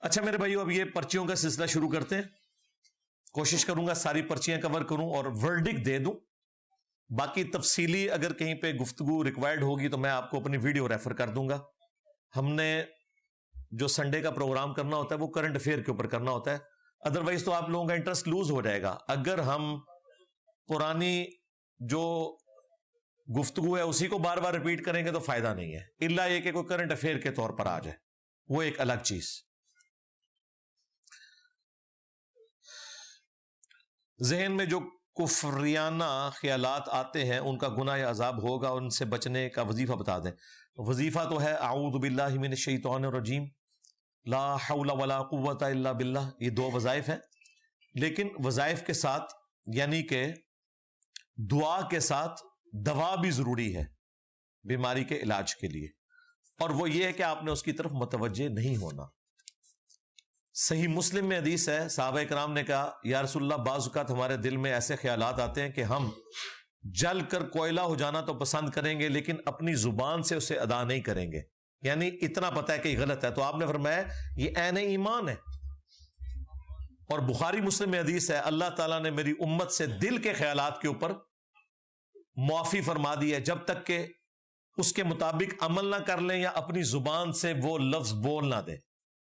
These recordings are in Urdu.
اچھا میرے بھائیو، اب یہ پرچیوں کا سلسلہ شروع کرتے ہیں. کوشش کروں گا ساری پرچیاں کور کروں اور ورڈک دے دوں. باقی تفصیلی اگر کہیں پہ گفتگو ریکوائرڈ ہوگی تو میں آپ کو اپنی ویڈیو ریفر کر دوں گا. ہم نے جو سنڈے کا پروگرام کرنا ہوتا ہے وہ کرنٹ افیئر کے اوپر کرنا ہوتا ہے، ادروائز تو آپ لوگوں کا انٹرسٹ لوز ہو جائے گا. اگر ہم پرانی جو گفتگو ہے اسی کو بار بار ریپیٹ کریں گے تو فائدہ نہیں ہے، الا یہ کہ کوئی کرنٹ افیئر کے طور پر آ جائے، وہ ایک الگ چیز. ذہن میں جو کفریانہ خیالات آتے ہیں ان کا گناہ یا عذاب ہوگا، ان سے بچنے کا وظیفہ بتا دیں. وظیفہ تو ہے اعوذ باللہ من الشیطان الرجیم، لا حول ولا قوت الا باللہ. یہ دو وظائف ہیں، لیکن وظائف کے ساتھ یعنی کہ دعا کے ساتھ دوا بھی ضروری ہے بیماری کے علاج کے لیے، اور وہ یہ ہے کہ آپ نے اس کی طرف متوجہ نہیں ہونا. صحیح مسلم میں حدیث ہے، صحابہ کرام نے کہا یا رسول اللہ بعض اوقات ہمارے دل میں ایسے خیالات آتے ہیں کہ ہم جل کر کوئلہ ہو جانا تو پسند کریں گے لیکن اپنی زبان سے اسے ادا نہیں کریں گے، یعنی اتنا پتہ ہے کہ یہ غلط ہے. تو آپ نے فرمایا یہ عین ایمان ہے. اور بخاری مسلم میں حدیث ہے اللہ تعالیٰ نے میری امت سے دل کے خیالات کے اوپر معافی فرما دی ہے جب تک کہ اس کے مطابق عمل نہ کر لیں یا اپنی زبان سے وہ لفظ بول نہ دیں.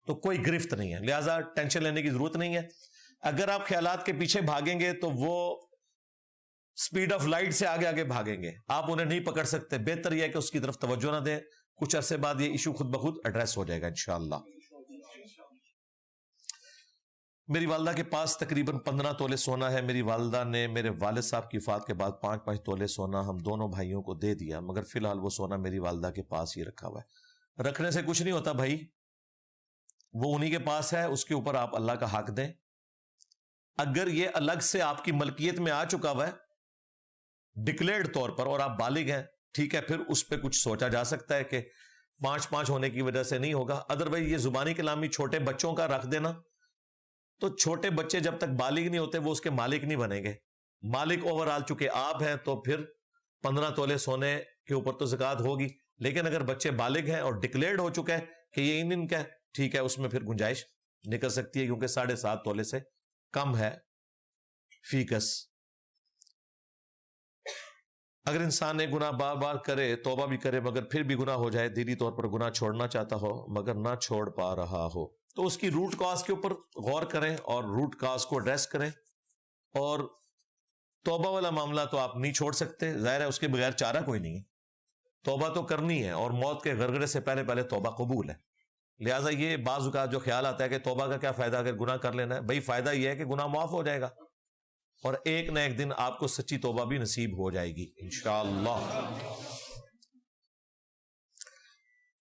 تو کوئی گرفت نہیں ہے، لہذا ٹینشن لینے کی ضرورت نہیں ہے. اگر آپ خیالات کے پیچھے بھاگیں گے تو وہ سپیڈ آف لائٹ سے آگے آگے بھاگیں گے، آپ انہیں نہیں پکڑ سکتے. بہتر یہ ہے کہ اس کی طرف توجہ نہ دیں، کچھ عرصے بعد یہ ایشو خود بخود ایڈریس ہو جائے گا انشاءاللہ. میری والدہ کے پاس تقریباً 15 تولے سونا ہے. میری والدہ نے میرے والد صاحب کی وفات کے بعد 5 تولے سونا ہم دونوں بھائیوں کو دے دیا، مگر فی الحال وہ سونا میری والدہ کے پاس ہی رکھا ہوا ہے. رکھنے سے کچھ نہیں ہوتا بھائی، وہ انہی کے پاس ہے، اس کے اوپر آپ اللہ کا حق دیں. اگر یہ الگ سے آپ کی ملکیت میں آ چکا ہوا ہے ڈکلیئرڈ طور پر اور آپ بالغ ہیں، ٹھیک ہے، پھر اس پہ کچھ سوچا جا سکتا ہے کہ 5 ہونے کی وجہ سے نہیں ہوگا. ادروائز یہ زبانی کلامی چھوٹے بچوں کا رکھ دینا، تو چھوٹے بچے جب تک بالغ نہیں ہوتے وہ اس کے مالک نہیں بنیں گے. مالک اوور آل چکے آپ ہیں تو پھر 15 تولے سونے کے اوپر تو زکوٰۃ ہوگی. لیکن اگر بچے بالغ ہیں اور ڈکلیئرڈ ہو چکا ہے کہ یہ ان کا ہے، ٹھیک ہے، اس میں پھر گنجائش نکل سکتی ہے کیونکہ 7.5 تولے سے کم ہے فیکس. اگر انسان ایک گناہ بار بار کرے، توبہ بھی کرے، مگر پھر بھی گناہ ہو جائے، دلی طور پر گناہ چھوڑنا چاہتا ہو مگر نہ چھوڑ پا رہا ہو، تو اس کی روٹ کاز کے اوپر غور کریں اور روٹ کاز کو ایڈریس کریں. اور توبہ والا معاملہ تو آپ نہیں چھوڑ سکتے، ظاہر ہے اس کے بغیر چارہ کوئی نہیں ہے. توبہ تو کرنی ہے اور موت کے غرغرے سے پہلے پہلے توبہ قبول ہے. لہٰذا یہ بعض اوقات جو خیال آتا ہے کہ توبہ کا کیا فائدہ اگر گناہ کر لینا ہے، بھائی فائدہ یہ ہے کہ گناہ معاف ہو جائے گا اور ایک نہ ایک دن آپ کو سچی توبہ بھی نصیب ہو جائے گی انشاءاللہ.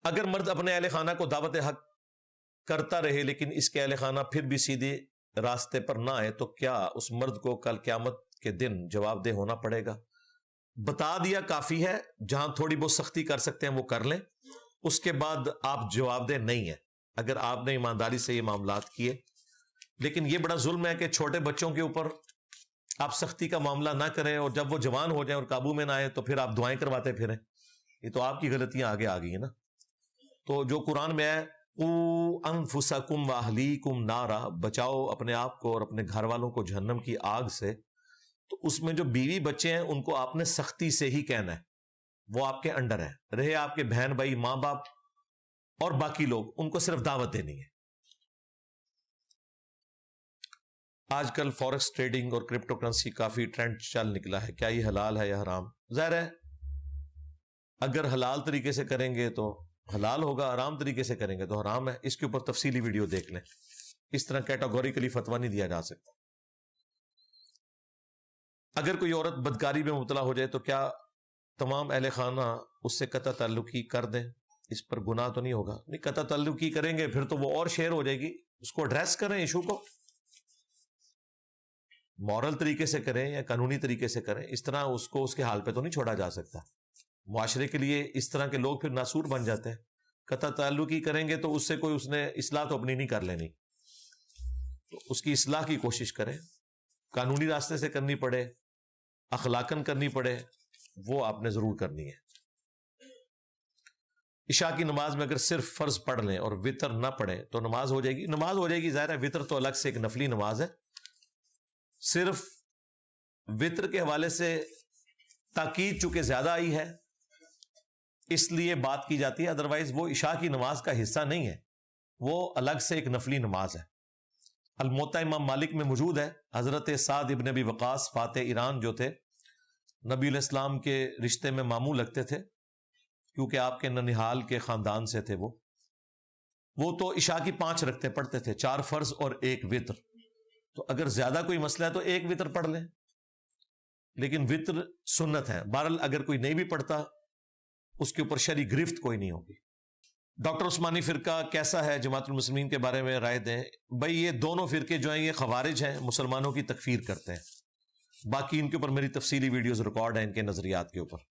اگر مرد اپنے اہل خانہ کو دعوت حق کرتا رہے لیکن اس کے اہل خانہ پھر بھی سیدھے راستے پر نہ آئے تو کیا اس مرد کو کل قیامت کے دن جواب دہ ہونا پڑے گا؟ بتا دیا کافی ہے، جہاں تھوڑی بہت سختی کر سکتے ہیں وہ کر لیں، اس کے بعد آپ جواب دہ نہیں ہیں اگر آپ نے ایمانداری سے یہ معاملات کیے. لیکن یہ بڑا ظلم ہے کہ چھوٹے بچوں کے اوپر آپ سختی کا معاملہ نہ کریں اور جب وہ جوان ہو جائیں اور قابو میں نہ آئے تو پھر آپ دعائیں کرواتے پھریں. یہ تو آپ کی غلطیاں آگے آ گئی ہیں نا. تو جو قرآن میں ہے قُوا أَنفُسَكُمْ وَأَهْلِيكُمْ نَارًا، بچاؤ اپنے آپ کو اور اپنے گھر والوں کو جہنم کی آگ سے، تو اس میں جو بیوی بچے ہیں ان کو آپ نے سختی سے ہی کہنا ہے، وہ آپ کے انڈر ہے. رہے آپ کے بہن بھائی ماں باپ اور باقی لوگ، ان کو صرف دعوت دینی ہے. آج کل فورکس ٹریڈنگ اور کرپٹو کرنسی کافی ٹرینڈ چل نکلا ہے، کیا یہ حلال ہے یا حرام؟ ظاہر ہے اگر حلال طریقے سے کریں گے تو حلال ہوگا، حرام طریقے سے کریں گے تو حرام ہے. اس کے اوپر تفصیلی ویڈیو دیکھ لیں، اس طرح کیٹاگوریکلی فتویٰ نہیں دیا جا سکتا. اگر کوئی عورت بدکاری میں مبتلا ہو جائے تو کیا تمام اہل خانہ اس سے قطع تعلقی کر دیں؟ اس پر گناہ تو نہیں ہوگا؟ نہیں، قطع تعلقی کریں گے پھر تو وہ اور شیر ہو جائے گی. اس کو ایڈریس کریں، ایشو کو مورل طریقے سے کریں یا قانونی طریقے سے کریں. اس طرح اس کو اس کے حال پہ تو نہیں چھوڑا جا سکتا. معاشرے کے لیے اس طرح کے لوگ پھر ناسور بن جاتے ہیں. قطع تعلقی کریں گے تو اس سے کوئی اس نے اصلاح تو اپنی نہیں کر لینی، تو اس کی اصلاح کی کوشش کریں. قانونی راستے سے کرنی پڑے، اخلاقاً کرنی پڑے، وہ آپ نے ضرور کرنی ہے. عشاء کی نماز میں اگر صرف فرض پڑھ لیں اور وطر نہ پڑھیں تو نماز ہو جائے گی؟ نماز ہو جائے گی، ظاہر ہے وطر تو الگ سے ایک نفلی نماز ہے، صرف وطر کے حوالے سے تاکید چونکہ زیادہ آئی ہے اس لیے بات کی جاتی ہے، ادروائز وہ عشاء کی نماز کا حصہ نہیں ہے، وہ الگ سے ایک نفلی نماز ہے۔ الموطا امام مالک میں موجود ہے، حضرت سعد ابن ابی وقاص فاتح ایران جو تھے، نبی علیہ السلام کے رشتے میں ماموں لگتے تھے کیونکہ آپ کے ننیحال کے خاندان سے تھے، وہ تو عشاء کی 5 رکعتیں پڑھتے تھے، 4 فرض اور 1 وتر، تو اگر زیادہ کوئی مسئلہ ہے تو 1 وتر پڑھ لیں، لیکن وتر سنت ہے۔ بہرحال اگر کوئی نہیں بھی پڑھتا اس کے اوپر شرعی گرفت کوئی نہیں ہوگی۔ ڈاکٹر عثمانی فرقہ کیسا ہے، جماعت المسلمین کے بارے میں رائے دیں۔ بھائی یہ دونوں فرقے جو ہیں یہ خوارج ہیں، مسلمانوں کی تکفیر کرتے ہیں، باقی ان کے اوپر میری تفصیلی ویڈیوز ریکارڈ ہیں ان کے نظریات کے اوپر۔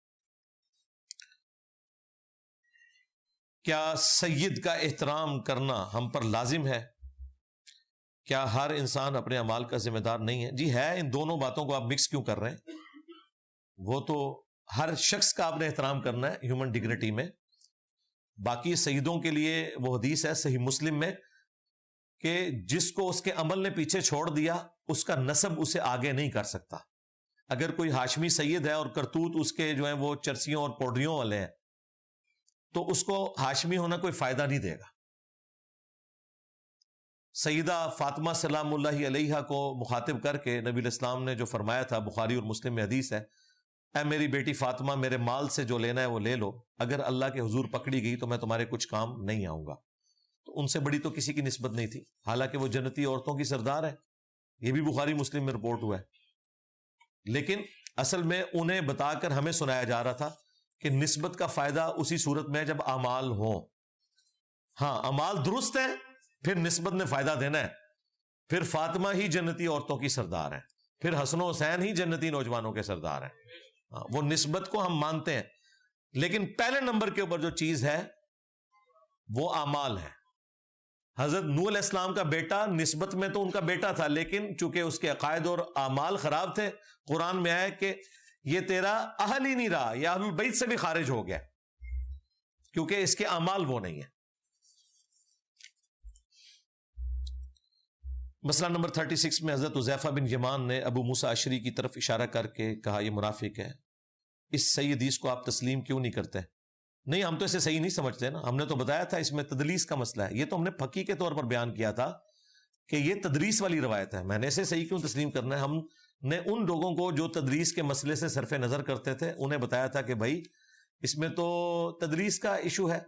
کیا سید کا احترام کرنا ہم پر لازم ہے؟ کیا ہر انسان اپنے اعمال کا ذمہ دار نہیں ہے؟ جی ہے، ان دونوں باتوں کو آپ مکس کیوں کر رہے ہیں؟ وہ تو ہر شخص کا آپ نے احترام کرنا ہے ہیومن ڈگنیٹی میں۔ باقی سیدوں کے لیے وہ حدیث ہے صحیح مسلم میں کہ جس کو اس کے عمل نے پیچھے چھوڑ دیا اس کا نسب اسے آگے نہیں کر سکتا۔ اگر کوئی ہاشمی سید ہے اور کرتوت اس کے جو ہیں وہ چرسیوں اور پوڑیوں والے ہیں تو اس کو ہاشمی ہونا کوئی فائدہ نہیں دے گا۔ سیدہ فاطمہ سلام اللہ علیہا کو مخاطب کر کے نبی علیہ السلام نے جو فرمایا تھا، بخاری اور مسلم میں حدیث ہے، اے میری بیٹی فاطمہ میرے مال سے جو لینا ہے وہ لے لو، اگر اللہ کے حضور پکڑی گئی تو میں تمہارے کچھ کام نہیں آؤں گا۔ تو ان سے بڑی تو کسی کی نسبت نہیں تھی، حالانکہ وہ جنتی عورتوں کی سردار ہے، یہ بھی بخاری مسلم میں رپورٹ ہوا ہے، لیکن اصل میں انہیں بتا کر ہمیں سنایا جا رہا تھا کہ نسبت کا فائدہ اسی صورت میں ہے جب اعمال ہوں۔ ہاں اعمال درست ہیں پھر نسبت نے فائدہ دینا ہے، پھر فاطمہ ہی جنتی عورتوں کی سردار ہیں، پھر حسن و حسین ہی جنتی نوجوانوں کے سردار ہیں۔ وہ نسبت کو ہم مانتے ہیں، لیکن پہلے نمبر کے اوپر جو چیز ہے وہ اعمال ہے۔ حضرت نوح علیہ السلام کا بیٹا نسبت میں تو ان کا بیٹا تھا، لیکن چونکہ اس کے عقائد اور اعمال خراب تھے، قرآن میں آیا کہ یہ تیرا اہل ہی نہیں رہا، یہ اہل البیت سے بھی خارج ہو گیا کیونکہ اس کے اعمال وہ نہیں ہیں۔ مسئلہ نمبر 36 میں حضرت حذیفہ بن یمان نے ابو موسیٰ اشعری کی طرف اشارہ کر کے کہا یہ منافق ہے، اس صحیح حدیث کو آپ تسلیم کیوں نہیں کرتے؟ نہیں، ہم تو اسے صحیح نہیں سمجھتے نا، ہم نے تو بتایا تھا اس میں تدلیس کا مسئلہ ہے، یہ تو ہم نے فقی کے طور پر بیان کیا تھا کہ یہ تدریس والی روایت ہے، میں نے اسے صحیح کیوں تسلیم کرنا ہے؟ ہم نے ان لوگوں کو جو تدریس کے مسئلے سے صرف نظر کرتے تھے انہیں بتایا تھا کہ بھائی اس میں تو تدریس کا ایشو ہے،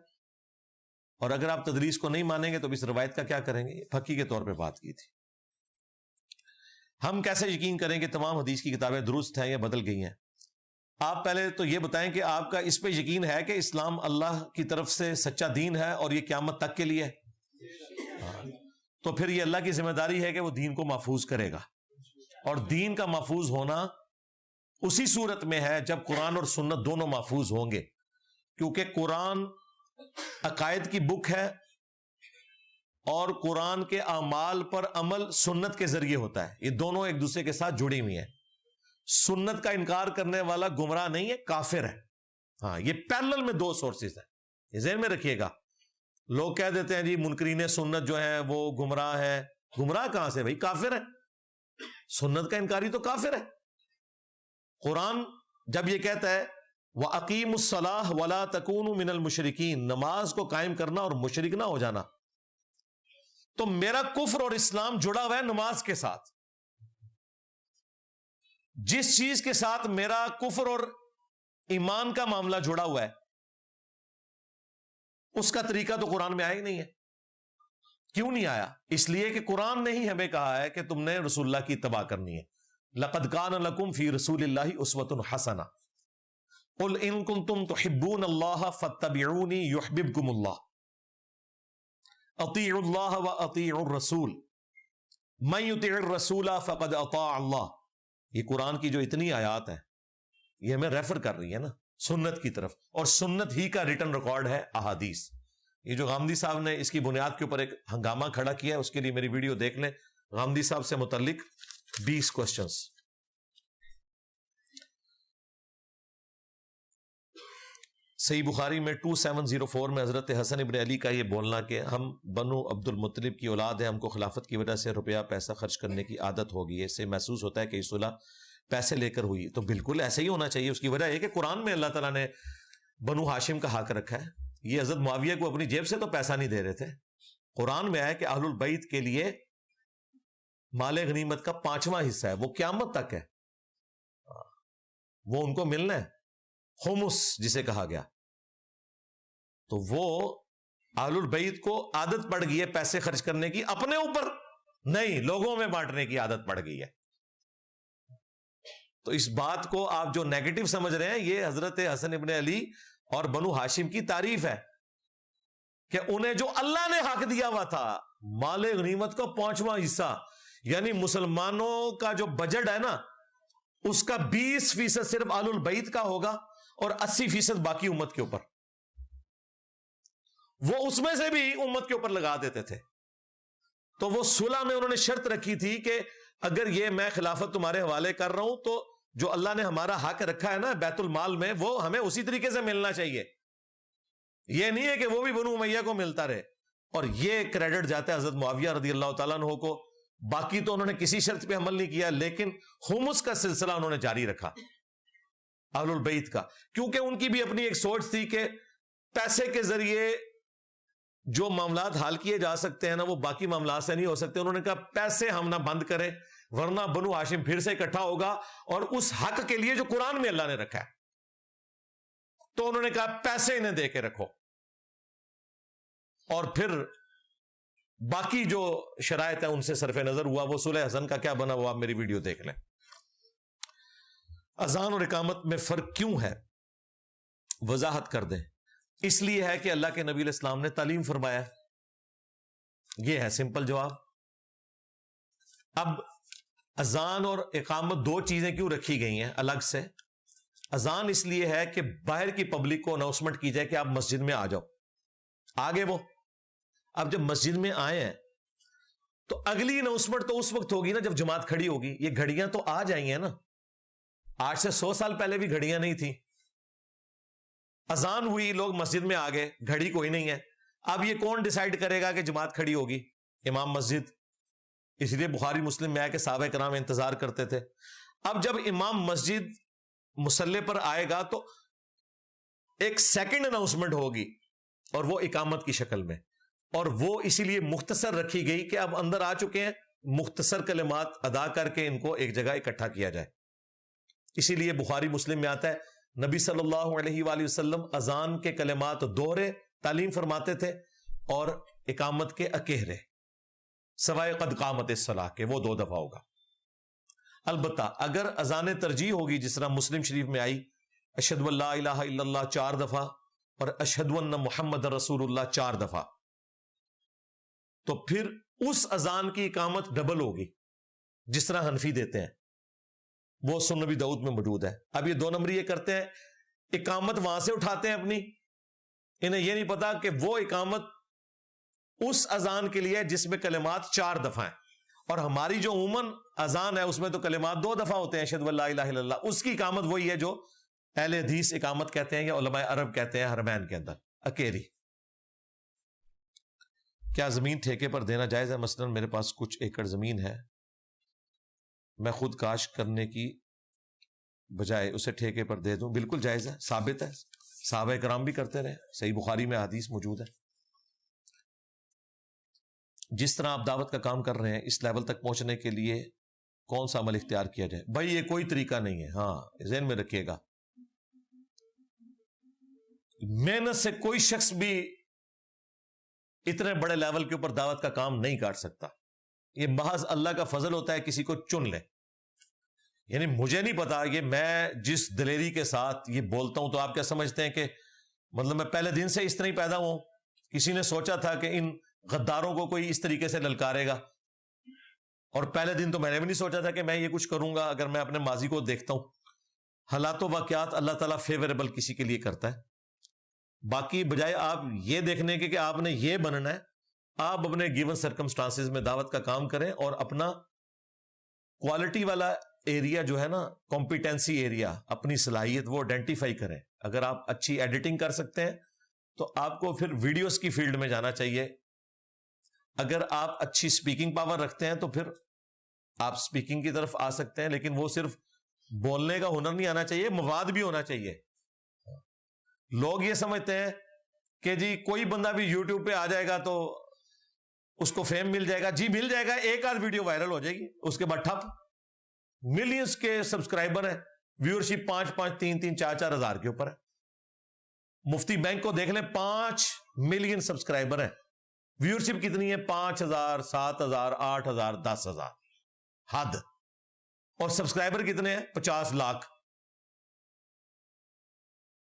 اور اگر آپ تدریس کو نہیں مانیں گے تو اس روایت کا کیا کریں گے؟ فقی کے طور پہ بات کی تھی۔ ہم کیسے یقین کریں کہ تمام حدیث کی کتابیں درست ہیں یا بدل گئی ہیں؟ آپ پہلے تو یہ بتائیں کہ آپ کا اس پہ یقین ہے کہ اسلام اللہ کی طرف سے سچا دین ہے اور یہ قیامت تک کے لیے ہے؟ تو پھر یہ اللہ کی ذمہ داری ہے کہ وہ دین کو محفوظ کرے گا، اور دین کا محفوظ ہونا اسی صورت میں ہے جب قرآن اور سنت دونوں محفوظ ہوں گے، کیونکہ قرآن عقائد کی بک ہے اور قرآن کے اعمال پر عمل سنت کے ذریعے ہوتا ہے، یہ دونوں ایک دوسرے کے ساتھ جڑی ہوئی ہیں۔ سنت کا انکار کرنے والا گمراہ نہیں ہے، کافر ہے۔ ہاں یہ پیرلل میں 2 سورسز ہیں، یہ ذہن میں رکھیے گا۔ لوگ کہہ دیتے ہیں جی منکرین سنت جو ہے وہ گمراہ ہے، گمراہ کہاں سے بھائی؟ کافر ہے، سنت کا انکاری تو کافر ہے۔ قرآن جب یہ کہتا ہے وَأَقِيمُوا الصَّلَاةَ وَلَا تَكُونُوا مِنَ الْمُشْرِكِينَ، نماز کو قائم کرنا اور مشرک نہ ہو جانا، تو میرا کفر اور اسلام جڑا ہوا ہے نماز کے ساتھ۔ جس چیز کے ساتھ میرا کفر اور ایمان کا معاملہ جڑا ہوا ہے اس کا طریقہ تو قرآن میں آیا ہی نہیں ہے۔ کیوں نہیں آیا؟ اس لیے کہ قرآن نے ہی ہمیں کہا ہے کہ تم نے رسول اللہ کی اتباع کرنی ہے۔ لَقَدْ كَانَ لَكُمْ فِي رَسُولِ اللَّهِ أُسْوَةٌ حَسَنَةٌ قُلْ إِن كُنتُمْ تُحِبُّونَ اللَّهَ فَاتَّبِعُونِي يُحْبِبْكُمُ اللَّهُ أَطِيعُوا اللَّهَ وَأَطِيعُوا الرَّسُولَ مَن يُطِعِ الرَّسُولَ فَقَدْ أَطَاعَ اللَّهَ۔ یہ قرآن کی جو اتنی آیات ہیں یہ ہمیں ریفر کر رہی ہے نا سنت کی طرف، اور سنت ہی کا ریٹن ریکارڈ ہے احادیث۔ یہ جو غامدی صاحب نے اس کی بنیاد کے اوپر ایک ہنگامہ کھڑا کیا ہے، اس کے لیے میری ویڈیو دیکھ لیں، غامدی صاحب سے متعلق 20 کوسچنز۔ صحیح بخاری میں 2704 میں حضرت حسن ابن علی کا یہ بولنا کہ ہم بنو عبد المطلب کی اولاد ہے، ہم کو خلافت کی وجہ سے روپیہ پیسہ خرچ کرنے کی عادت ہو گئی ہے، اس سے محسوس ہوتا ہے کہ یہ صلح پیسے لے کر ہوئی، تو بالکل ایسے ہی ہونا چاہیے۔ اس کی وجہ یہ کہ قرآن میں اللہ تعالیٰ نے بنو ہاشم کا حق رکھا ہے، یہ حضرت معاویہ کو اپنی جیب سے تو پیسہ نہیں دے رہے تھے، قرآن میں آیا کہ اہل البیت کے لیے مال غنیمت کا 5واں حصہ ہے، وہ قیامت تک ہے، وہ ان کو ملنا ہے، خمس جسے کہا گیا۔ تو وہ اہل البیت کو عادت پڑ گئی ہے پیسے خرچ کرنے کی، اپنے اوپر نہیں، لوگوں میں بانٹنے کی عادت پڑ گئی ہے۔ تو اس بات کو آپ جو نیگیٹو سمجھ رہے ہیں، یہ حضرت حسن ابن علی اور بنو ہاشم کی تعریف ہے کہ انہیں جو اللہ نے حق دیا ہوا تھا مال غنیمت کا 5واں حصہ، یعنی مسلمانوں کا جو بجٹ ہے نا، اس کا 20% صرف اہل البیت کا ہوگا اور 80% باقی امت کے اوپر، وہ اس میں سے بھی امت کے اوپر لگا دیتے تھے۔ تو وہ صلح میں انہوں نے شرط رکھی تھی کہ اگر یہ میں خلافت تمہارے حوالے کر رہا ہوں تو جو اللہ نے ہمارا حق رکھا ہے نا بیت المال میں، وہ ہمیں اسی طریقے سے ملنا چاہیے، یہ نہیں ہے کہ وہ بھی بنو امیہ کو ملتا رہے۔ اور یہ کریڈٹ جاتا ہے حضرت معاویہ رضی اللہ تعالیٰ عنہ کو، باقی تو انہوں نے کسی شرط پہ عمل نہیں کیا، لیکن خمس کا سلسلہ انہوں نے جاری رکھا اہل البیت کا، کیونکہ ان کی بھی اپنی ایک سوچ تھی کہ پیسے کے ذریعے جو معاملات حل کیے جا سکتے ہیں نا، وہ باقی معاملات سے نہیں ہو سکتے۔ انہوں نے کہا پیسے ہم نہ بند کریں، ورنہ بنو ہاشم پھر سے اکٹھا ہوگا اور اس حق کے لیے جو قرآن میں اللہ نے رکھا ہے، تو انہوں نے کہا پیسے انہیں دے کے رکھو، اور پھر باقی جو شرائط ہے ان سے صرف نظر ہوا۔ وہ صلح حسن کا کیا بنا وہ آپ میری ویڈیو دیکھ لیں۔ اذان اور اقامت میں فرق کیوں ہے، وضاحت کر دیں۔ اس لیے ہے کہ اللہ کے نبی علیہ السلام نے تعلیم فرمایا، یہ ہے سمپل جواب۔ اب اذان اور اقامت دو چیزیں کیوں رکھی گئی ہیں الگ سے؟ اذان اس لیے ہے کہ باہر کی پبلک کو اناؤنسمنٹ کی جائے کہ آپ مسجد میں آ جاؤ، آگے وہ اب جب مسجد میں آئے ہیں تو اگلی اناؤنسمنٹ تو اس وقت ہوگی نا جب جماعت کھڑی ہوگی۔ یہ گھڑیاں تو آ جائیں ہیں نا، آج سے 100 سال پہلے بھی گھڑیاں نہیں تھیں، اذان ہوئی لوگ مسجد میں آ گئے، گھڑی کوئی نہیں ہے۔ اب یہ کون ڈیسائیڈ کرے گا کہ جماعت کھڑی ہوگی؟ امام مسجد۔ اس لیے بخاری مسلم میں آیا کہ صحابہ کرام انتظار کرتے تھے۔ اب جب امام مسجد مصلی پر آئے گا تو ایک سیکنڈ اناؤنسمنٹ ہوگی، اور وہ اقامت کی شکل میں، اور وہ اسی لیے مختصر رکھی گئی کہ اب اندر آ چکے ہیں، مختصر کلمات ادا کر کے ان کو ایک جگہ اکٹھا کیا جائے۔ اسی لیے بخاری مسلم میں آتا ہے نبی صلی اللہ علیہ وآلہ وسلم اذان کے کلمات دوہرے تعلیم فرماتے تھے اور اقامت کے اکہرے، سوائے قد قامت الصلاۃ کے، وہ 2 دفعہ ہوگا۔ البتہ اگر اذان ترجیح ہوگی جس طرح مسلم شریف میں آئی اشہد ان لا الہ الا اللہ 4 دفعہ اور اشہد ان محمد رسول اللہ 4 دفعہ، تو پھر اس اذان کی اقامت ڈبل ہوگی جس طرح حنفی دیتے ہیں، وہ سنن نبی داؤد میں موجود ہے۔ اب یہ 2 نمبری یہ کرتے ہیں، اقامت وہاں سے اٹھاتے ہیں اپنی، انہیں یہ نہیں پتا کہ وہ اقامت اس اذان کے لیے جس میں کلمات 4 دفعہ ہیں، اور ہماری جو عموماً اذان ہے اس میں تو کلمات 2 دفعہ ہوتے ہیں، اشہد ان لا الہ الا اللہ، اس کی اقامت وہی ہے جو اہل حدیث اقامت کہتے ہیں یا علماء عرب کہتے ہیں حرمین کے اندر، اکیری۔ کیا زمین ٹھیکے پر دینا جائز ہے؟ مثلا میرے پاس کچھ ایکڑ زمین ہے، میں خود کاشت کرنے کی بجائے اسے ٹھیکے پر دے دوں، بالکل جائز ہے، ثابت ہے، صحابہ کرام بھی کرتے رہے، صحیح بخاری میں حدیث موجود ہے۔ جس طرح آپ دعوت کا کام کر رہے ہیں، اس لیول تک پہنچنے کے لیے کون سا عمل اختیار کیا جائے؟ بھائی یہ کوئی طریقہ نہیں ہے، ہاں ذہن میں رکھیے گا، محنت سے کوئی شخص بھی اتنے بڑے لیول کے اوپر دعوت کا کام نہیں کاٹ سکتا، یہ محض اللہ کا فضل ہوتا ہے کسی کو چن لے۔ یعنی مجھے نہیں پتا، یہ میں جس دلیری کے ساتھ یہ بولتا ہوں تو آپ کیا سمجھتے ہیں کہ مطلب میں پہلے دن سے اس طرح ہی پیدا ہوں؟ کسی نے سوچا تھا کہ ان غداروں کو کوئی اس طریقے سے للکارے گا؟ اور پہلے دن تو میں نے بھی نہیں سوچا تھا کہ میں یہ کچھ کروں گا۔ اگر میں اپنے ماضی کو دیکھتا ہوں، حالات و واقعات اللہ تعالیٰ فیوریبل کسی کے لیے کرتا ہے۔ باقی بجائے آپ یہ دیکھنے کے کہ آپ نے یہ بننا ہے، آپ اپنے گیون سرکمسٹانسز میں دعوت کا کام کریں اور اپنا کوالٹی والا ایریا جو ہے نا، کمپیٹنسی ایریا، اپنی صلاحیت وہ آئیڈینٹیفائی کریں۔ اگر آپ اچھی ایڈیٹنگ کر سکتے ہیں تو آپ کو پھر ویڈیوز کی فیلڈ میں جانا چاہیے. اگر آپ اچھی سپیکنگ پاور رکھتے ہیں تو پھر آپ سپیکنگ کی طرف آ سکتے ہیں, لیکن وہ صرف بولنے کا ہنر نہیں آنا چاہیے, مواد بھی ہونا چاہیے. لوگ یہ سمجھتے ہیں کہ جی کوئی بندہ بھی یوٹیوب پہ آ جائے گا تو اس کو فیم مل جائے گا. جی مل جائے گا, ایک آدھ ویڈیو وائرل ہو جائے گی, اس کے بعد ٹھپ. ملینز کے سبسکرائبر ہیں, ویورشپ 5-5, 3-3, 4-4 ہزار کے اوپر ہے. مفتی بینک کو دیکھ لیں, 5 ملین سبسکرائبر ہیں, ویورشپ کتنی ہے؟ 5,000, 7,000, 8,000, 10,000 حد. اور سبسکرائبر کتنے ہیں؟ 50 لاکھ.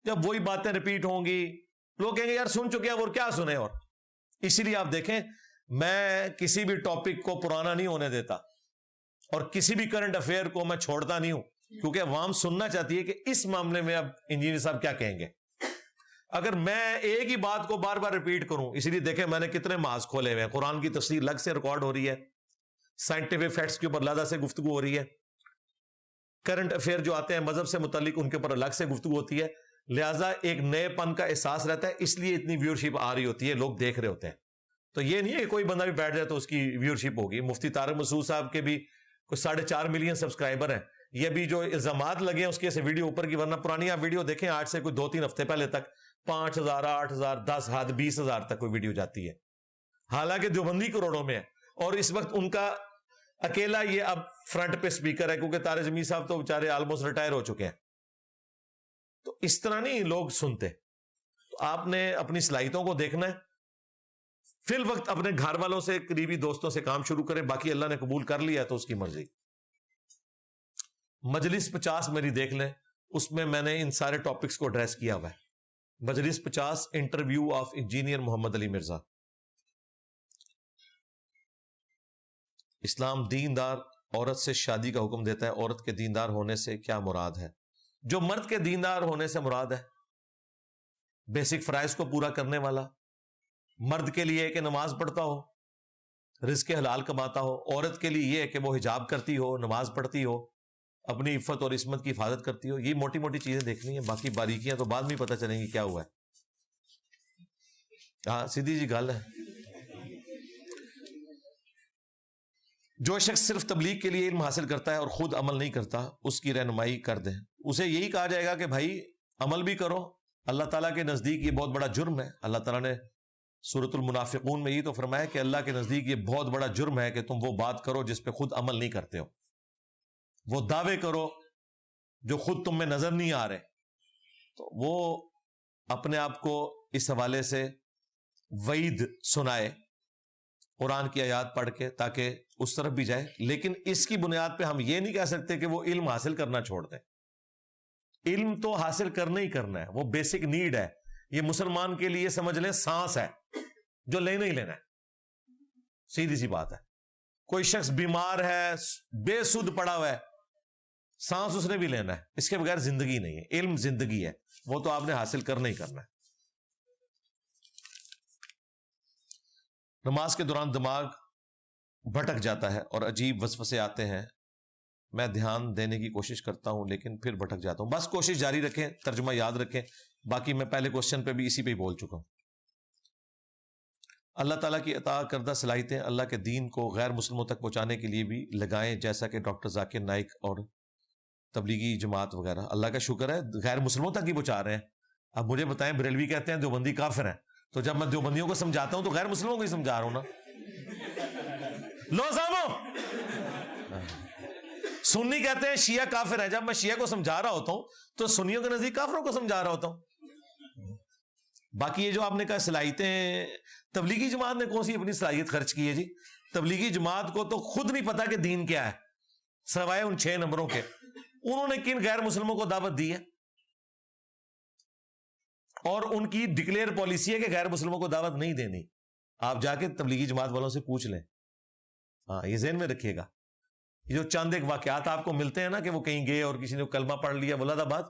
جب وہی باتیں ریپیٹ ہوں گی, لوگ کہیں گے یار سن چکے ہیں, اور کیا سنیں. اور اسی لیے آپ دیکھیں, میں کسی بھی ٹاپک کو پرانا نہیں ہونے دیتا, اور کسی بھی کرنٹ افیئر کو میں چھوڑتا نہیں ہوں, کیونکہ عوام سننا چاہتی ہے کہ اس معاملے میں اب انجینئر صاحب کیا کہیں گے. اگر میں ایک ہی بات کو بار بار ریپیٹ کروں, اسی لیے دیکھیں میں نے کتنے ماز کھولے ہوئے ہیں. قرآن کی تفسیر الگ سے ریکارڈ ہو رہی ہے, سائنٹیفک فیکٹس کے اوپر علیحدہ سے گفتگو ہو رہی ہے, کرنٹ افیئر جو آتے ہیں مذہب سے متعلق ان کے اوپر الگ سے گفتگو ہوتی ہے. لہٰذا ایک نئے پن کا احساس رہتا ہے, اس لیے اتنی ویورشپ آ رہی ہوتی ہے, لوگ دیکھ رہے ہوتے ہیں. تو یہ نہیں ہے کہ کوئی بندہ بھی بیٹھ جائے تو اس کی ویورشپ ہوگی. مفتی طارق مسعود صاحب کے بھی کوئی 4.5 ملین سبسکرائبر ہیں. یہ بھی جو الزامات لگے ہیں اس کی ویڈیو اوپر کی, ورنہ پرانی آپ ویڈیو دیکھیں آج سے کوئی 2-3 ہفتے پہلے تک 5,000, 8,000, 10 حد 20,000 تک کوئی ویڈیو جاتی ہے. حالانکہ دیوبندی کروڑوں میں ہے, اور اس وقت ان کا اکیلا یہ اب فرنٹ پہ سپیکر ہے, کیونکہ طارق جمیل صاحب تو بیچارے آلموسٹ ریٹائر ہو چکے ہیں. تو اس طرح نہیں لوگ سنتے. تو آپ نے اپنی صلاحیتوں کو دیکھنا ہے, فی الوقت اپنے گھر والوں سے, قریبی دوستوں سے کام شروع کریں. باقی اللہ نے قبول کر لیا تو اس کی مرضی. مجلس 50 میری دیکھ لیں, اس میں نے ان سارے ٹاپکس کو ایڈریس کیا ہوا ہے. مجلس 50 انٹرویو آف انجینئر محمد علی مرزا. اسلام دیندار عورت سے شادی کا حکم دیتا ہے. عورت کے دیندار ہونے سے کیا مراد ہے؟ جو مرد کے دیندار ہونے سے مراد ہے بیسک فرائض کو پورا کرنے والا. مرد کے لیے کہ نماز پڑھتا ہو, رزق حلال کماتا ہو. عورت کے لیے یہ کہ وہ حجاب کرتی ہو, نماز پڑھتی ہو, اپنی عفت اور عصمت کی حفاظت کرتی ہو. یہ موٹی موٹی چیزیں دیکھنی ہیں, باقی باریکیاں تو بعد میں پتہ چلیں گی کیا ہوا ہے. ہاں سیدھی جی گل ہے. جو شخص صرف تبلیغ کے لیے علم حاصل کرتا ہے اور خود عمل نہیں کرتا, اس کی رہنمائی کر دیں. اسے یہی کہا جائے گا کہ بھائی عمل بھی کرو. اللہ تعالیٰ کے نزدیک یہ بہت بڑا جرم ہے. اللہ تعالیٰ نے سورۃ المنافقون میں یہ تو فرمایا کہ اللہ کے نزدیک یہ بہت بڑا جرم ہے کہ تم وہ بات کرو جس پہ خود عمل نہیں کرتے ہو, وہ دعوے کرو جو خود تم میں نظر نہیں آ رہے. تو وہ اپنے آپ کو اس حوالے سے وعید سنائے قرآن کی آیات پڑھ کے, تاکہ اس طرف بھی جائے. لیکن اس کی بنیاد پہ ہم یہ نہیں کہہ سکتے کہ وہ علم حاصل کرنا چھوڑ دیں. علم تو حاصل کرنا ہی کرنا ہے, وہ بیسک نیڈ ہے. یہ مسلمان کے لیے سمجھ لیں سانس ہے جو لینا ہی لینا ہے. سیدھی سی بات ہے. کوئی شخص بیمار ہے, بے سود پڑا ہوا ہے, سانس اس نے بھی لینا ہے. اس کے بغیر زندگی نہیں ہے. علم زندگی ہے, وہ تو آپ نے حاصل کرنا ہی کرنا ہے. نماز کے دوران دماغ بھٹک جاتا ہے اور عجیب وسوسے آتے ہیں. میں دھیان دینے کی کوشش کرتا ہوں لیکن پھر بھٹک جاتا ہوں. بس کوشش جاری رکھیں, ترجمہ یاد رکھیں. باقی میں پہلے کوشچن پہ بھی اسی پہ ہی بول چکا ہوں. اللہ تعالیٰ کی عطا کردہ صلاحیتیں اللہ کے دین کو غیر مسلموں تک پہنچانے کے لیے بھی لگائیں, جیسا کہ ڈاکٹر ذاکر نائک اور تبلیغی جماعت وغیرہ. اللہ کا شکر ہے غیر مسلموں تک ہی پہنچا رہے ہیں. اب مجھے بتائیں, بریلوی کہتے ہیں دیوبندی کافر ہیں, تو جب میں دیوبندیوں کو سمجھاتا ہوں تو غیر مسلموں کو ہی سمجھا رہا ہوں نا. لو سامو. سنی کہتے ہیں شیعہ کافر ہے, جب میں شیعہ کو سمجھا رہا ہوتا ہوں تو سنیوں کے نزدیک کافروں کو سمجھا رہا ہوتا ہوں. باقی یہ جو آپ نے کہا صلاحیتیں, تبلیغی جماعت نے کون سی اپنی صلاحیت خرچ کی ہے جی؟ تبلیغی جماعت کو تو خود نہیں پتا کہ دین کیا ہے, سوائے ان 6 نمبروں کے. انہوں نے کن غیر مسلموں کو دعوت دی ہے؟ اور ان کی ڈکلیئر پالیسی ہے کہ غیر مسلموں کو دعوت نہیں دینی. آپ جا کے تبلیغی جماعت والوں سے پوچھ لیں. ہاں یہ ذہن میں رکھیے گا. یہ جو چند ایک واقعات آپ کو ملتے ہیں نا کہ وہ کہیں گئے اور کسی نے کلمہ پڑھ لیا ولادہ بات,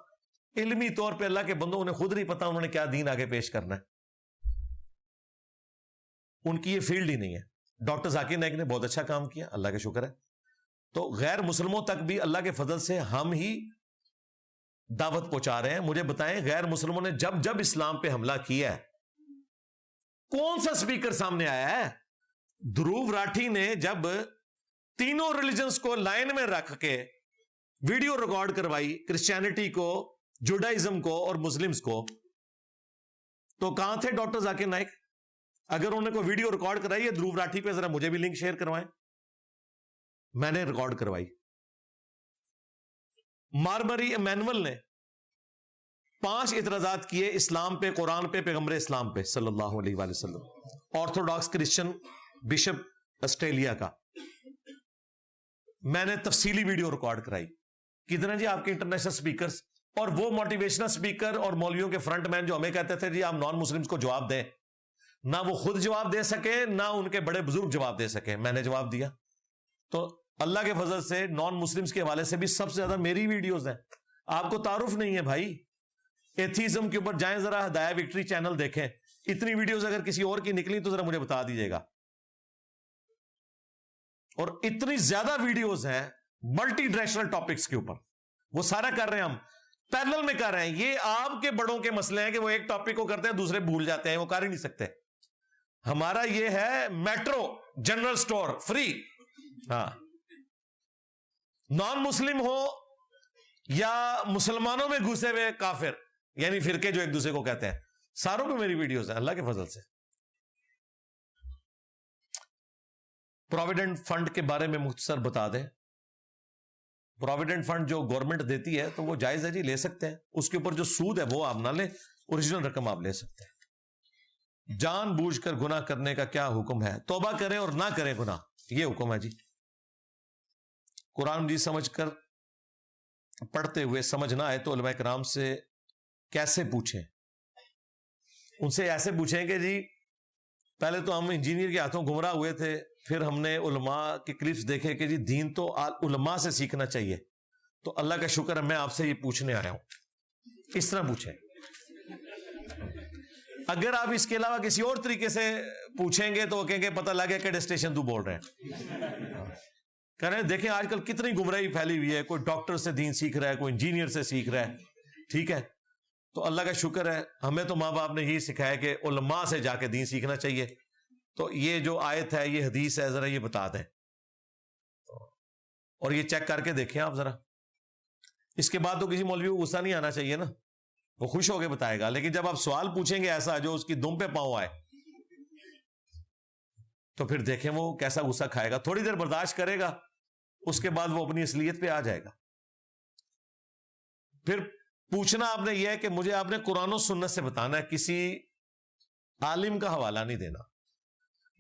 علمی طور پہ اللہ کے بندوں انہیں خود نہیں پتا انہوں نے کیا دین آگے پیش کرنا ہے. ان کی یہ فیلڈ ہی نہیں ہے. ڈاکٹر ذاکر نائک نے بہت اچھا کام کیا, اللہ کا شکر ہے. تو غیر مسلموں تک بھی اللہ کے فضل سے ہم ہی دعوت پہنچا رہے ہیں. مجھے بتائیں غیر مسلموں نے جب جب اسلام پہ حملہ کیا ہے کون سا سپیکر سامنے آیا ہے؟ دھروو راٹھی نے جب تینوں ریلیجنز کو لائن میں رکھ کے ویڈیو ریکارڈ کروائی، کرسچینٹی کو، جوڈائزم کو اور مسلمز کو، تو کہاں تھے ڈاکٹر ذاکر نائک؟ اگر انہوں نے کوئی ویڈیو ریکارڈ کرائی ہے دھروو راٹھی پہ، ذرا مجھے بھی لنک شیئر کروائیں. میں نے ریکارڈ کروائی. ماربری ایمینول نے 5 اعتراضات کیے اسلام پہ، قرآن پہ، پیغمبر اسلام پہ صلی اللہ علیہ وآلہ وسلم. آرتھوڈاکس کرسچن بشپ آسٹریلیا کا. میں نے تفصیلی ویڈیو ریکارڈ کرائی. کتنے جی آپ کے انٹرنیشنل سپیکرز اور وہ موٹیویشنل سپیکر اور مولویوں کے فرنٹ مین جو ہمیں کہتے تھے جی آپ نان مسلمز کو جواب دیں، نہ وہ خود جواب دے سکے نہ ان کے بڑے بزرگ جواب دے سکے. میں نے جواب دیا. تو اللہ کے فضل سے نان مسلمز کے حوالے سے بھی سب سے زیادہ میری ویڈیوز ہیں. آپ کو تعارف نہیں ہے بھائی. ایتھیزم کے اوپر جائیں ذرا، ہدایہ وکٹری چینل دیکھیں. اتنی ویڈیوز اگر کسی اور کی نکلی تو ذرا مجھے بتا دیجیے گا. اور اتنی زیادہ ویڈیوز ہیں ملٹی ڈائریکشنل ٹاپکس کے اوپر، وہ سارا کر رہے ہیں ہم پیرلل میں کر رہے ہیں. یہ آپ کے بڑوں کے مسئلے ہیں کہ وہ ایک ٹاپک کو کرتے ہیں دوسرے بھول جاتے ہیں، وہ کر ہی نہیں سکتے. ہمارا یہ ہے میٹرو جنرل سٹور فری. ہاں، نان مسلم ہو یا مسلمانوں میں گھسے ہوئے کافر، یعنی فرقے جو ایک دوسرے کو کہتے ہیں، ساروں پہ میری ویڈیوز ہیں اللہ کے فضل سے. پروویڈنٹ فنڈ کے بارے میں مختصر بتا دیں. پروویڈنٹ فنڈ جو گورنمنٹ دیتی ہے تو وہ جائز ہے جی، لے سکتے ہیں. اس کے اوپر جو سود ہے وہ آپ نہ لیں، اوریجنل رقم آپ لے سکتے ہیں. جان بوجھ کر گناہ کرنے کا کیا حکم ہے؟ توبہ کریں اور نہ کریں گناہ، یہ حکم ہے جی. قرآن مجید سمجھ کر پڑھتے ہوئے سمجھ نہ آئے تو علماء کرام سے کیسے پوچھیں؟ ان سے ایسے پوچھیں کہ جی پہلے تو ہم انجینئر کے ہاتھوں گمراہ ہوئے تھے، پھر ہم نے علماء کے کلپس دیکھے کہ جی دین تو علماء سے سیکھنا چاہیے، تو اللہ کا شکر ہے میں آپ سے یہ پوچھنے آیا ہوں. اس طرح پوچھیں. اگر آپ اس کے علاوہ کسی اور طریقے سے پوچھیں گے تو وہ کہیں گے پتہ لگ گیا کہ اسٹیشن تو بول رہے ہیں. کہہ رہے ہیں دیکھیں آج کل کتنی گمراہی پھیلی ہوئی ہے، کوئی ڈاکٹر سے دین سیکھ رہا ہے، کوئی انجینئر سے سیکھ رہا ہے. ٹھیک ہے، تو اللہ کا شکر ہے ہمیں تو ماں باپ نے یہی سکھایا کہ علماء سے جا کے دین سیکھنا چاہیے. تو یہ جو آیت ہے، یہ حدیث ہے، ذرا یہ بتا دیں اور یہ چیک کر کے دیکھیں آپ ذرا. اس کے بعد تو کسی مولوی کو غصہ نہیں آنا چاہیے نا، وہ خوش ہو کے بتائے گا. لیکن جب آپ سوال پوچھیں گے ایسا جو اس کی دم پہ پاؤں آئے تو پھر دیکھیں وہ کیسا غصہ کھائے گا. تھوڑی دیر برداشت کرے گا، اس کے بعد وہ اپنی اصلیت پہ آ جائے گا. پھر پوچھنا آپ نے یہ ہے کہ مجھے آپ نے قرآن و سنت سے بتانا ہے، کسی عالم کا حوالہ نہیں دینا.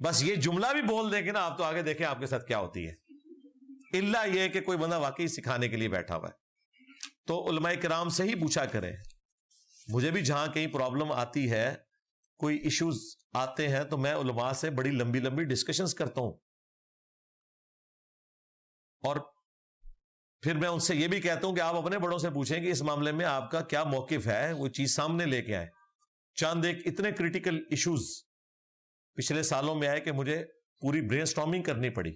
بس یہ جملہ بھی بول دیں گے نا آپ تو آگے دیکھیں آپ کے ساتھ کیا ہوتی ہے. الا یہ کہ کوئی بندہ واقعی سکھانے کے لیے بیٹھا ہوا ہے تو علماء کرام سے ہی پوچھا کریں. مجھے بھی جہاں کہیں پرابلم آتی ہے، کوئی ایشوز آتے ہیں، تو میں علماء سے بڑی لمبی لمبی ڈسکشنز کرتا ہوں اور پھر میں ان سے یہ بھی کہتا ہوں کہ آپ اپنے بڑوں سے پوچھیں کہ اس معاملے میں آپ کا کیا موقف ہے، وہ چیز سامنے لے کے آئیں. چاند ایک اتنے کریٹیکل ایشوز پچھلے سالوں میں آئے کہ مجھے پوری برین سٹارمنگ کرنی پڑی.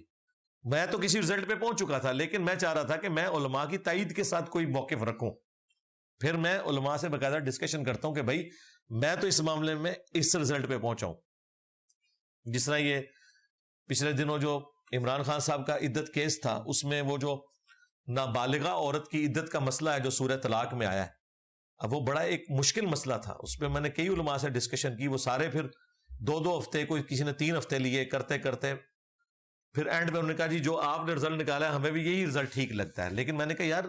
میں تو کسی رزلٹ پہ پہنچ چکا تھا لیکن میں چاہ رہا تھا کہ میں علماء کی تائید کے ساتھ کوئی موقف رکھوں. پھر میں علماء سے باقاعدہ ڈسکشن کرتا ہوں کہ بھائی میں تو اس معاملے میں اس رزلٹ پہ پہنچا ہوں. جس طرح یہ پچھلے دنوں جو عمران خان صاحب کا عدت کیس تھا، اس میں وہ جو نابالغہ عورت کی عدت کا مسئلہ ہے جو سورہ طلاق میں آیا ہے، اب وہ بڑا ایک مشکل مسئلہ تھا. اس پہ میں نے کئی علماء سے ڈسکشن کی. وہ سارے پھر 2 ہفتے، کوئی کسی نے 3 ہفتے لیے، کرتے کرتے پھر اینڈ پہ انہوں نے کہا جی جو آپ نے رزلٹ نکالا ہے ہمیں بھی یہی رزلٹ ٹھیک لگتا ہے. لیکن میں نے کہا یار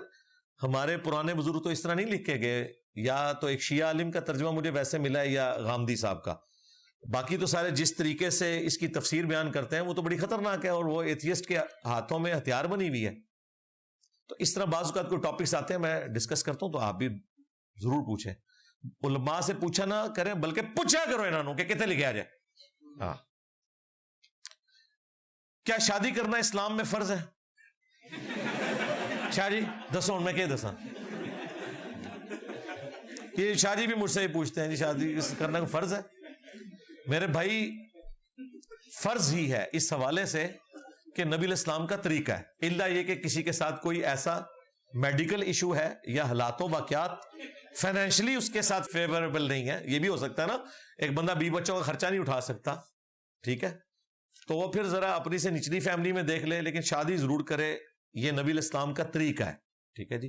ہمارے پرانے بزرگ تو اس طرح نہیں لکھے گئے، یا تو ایک شیعہ عالم کا ترجمہ مجھے ویسے ملا ہے یا غامدی صاحب کا. باقی تو سارے جس طریقے سے اس کی تفسیر بیان کرتے ہیں وہ تو بڑی خطرناک ہے اور وہ ایتھیسٹ کے ہاتھوں میں ہتھیار بنی ہوئی ہے. تو اس طرح بعض اوقات کوئی ٹاپکس آتے ہیں میں ڈسکس کرتا ہوں، تو آپ بھی ضرور پوچھیں. علماء سے پوچھا نہ کریں بلکہ پوچھا کرو انہوں کہ کتنے لکھے آ جائے. ہاں، کیا شادی کرنا اسلام میں فرض ہے؟ شاہ جی دسو، میں کیا دساں؟ یہ شاہ جی بھی مجھ سے ہی پوچھتے ہیں جی شادی کرنا فرض ہے. میرے بھائی فرض ہی ہے اس حوالے سے کہ نبی علیہ السلام کا طریقہ ہے، الا یہ کہ کسی کے ساتھ کوئی ایسا میڈیکل ایشو ہے یا حالات و واقعات فائنینشلی اس کے ساتھ فیوریبل نہیں ہے. یہ بھی ہو سکتا ہے نا, ایک بندہ 20 بچوں کا خرچہ نہیں اٹھا سکتا, ٹھیک ہے, تو وہ پھر ذرا اپنی سے نچلی فیملی میں دیکھ لے, لیکن شادی ضرور کرے. یہ نبی الاسلام کا طریقہ ہے, ٹھیک ہے جی.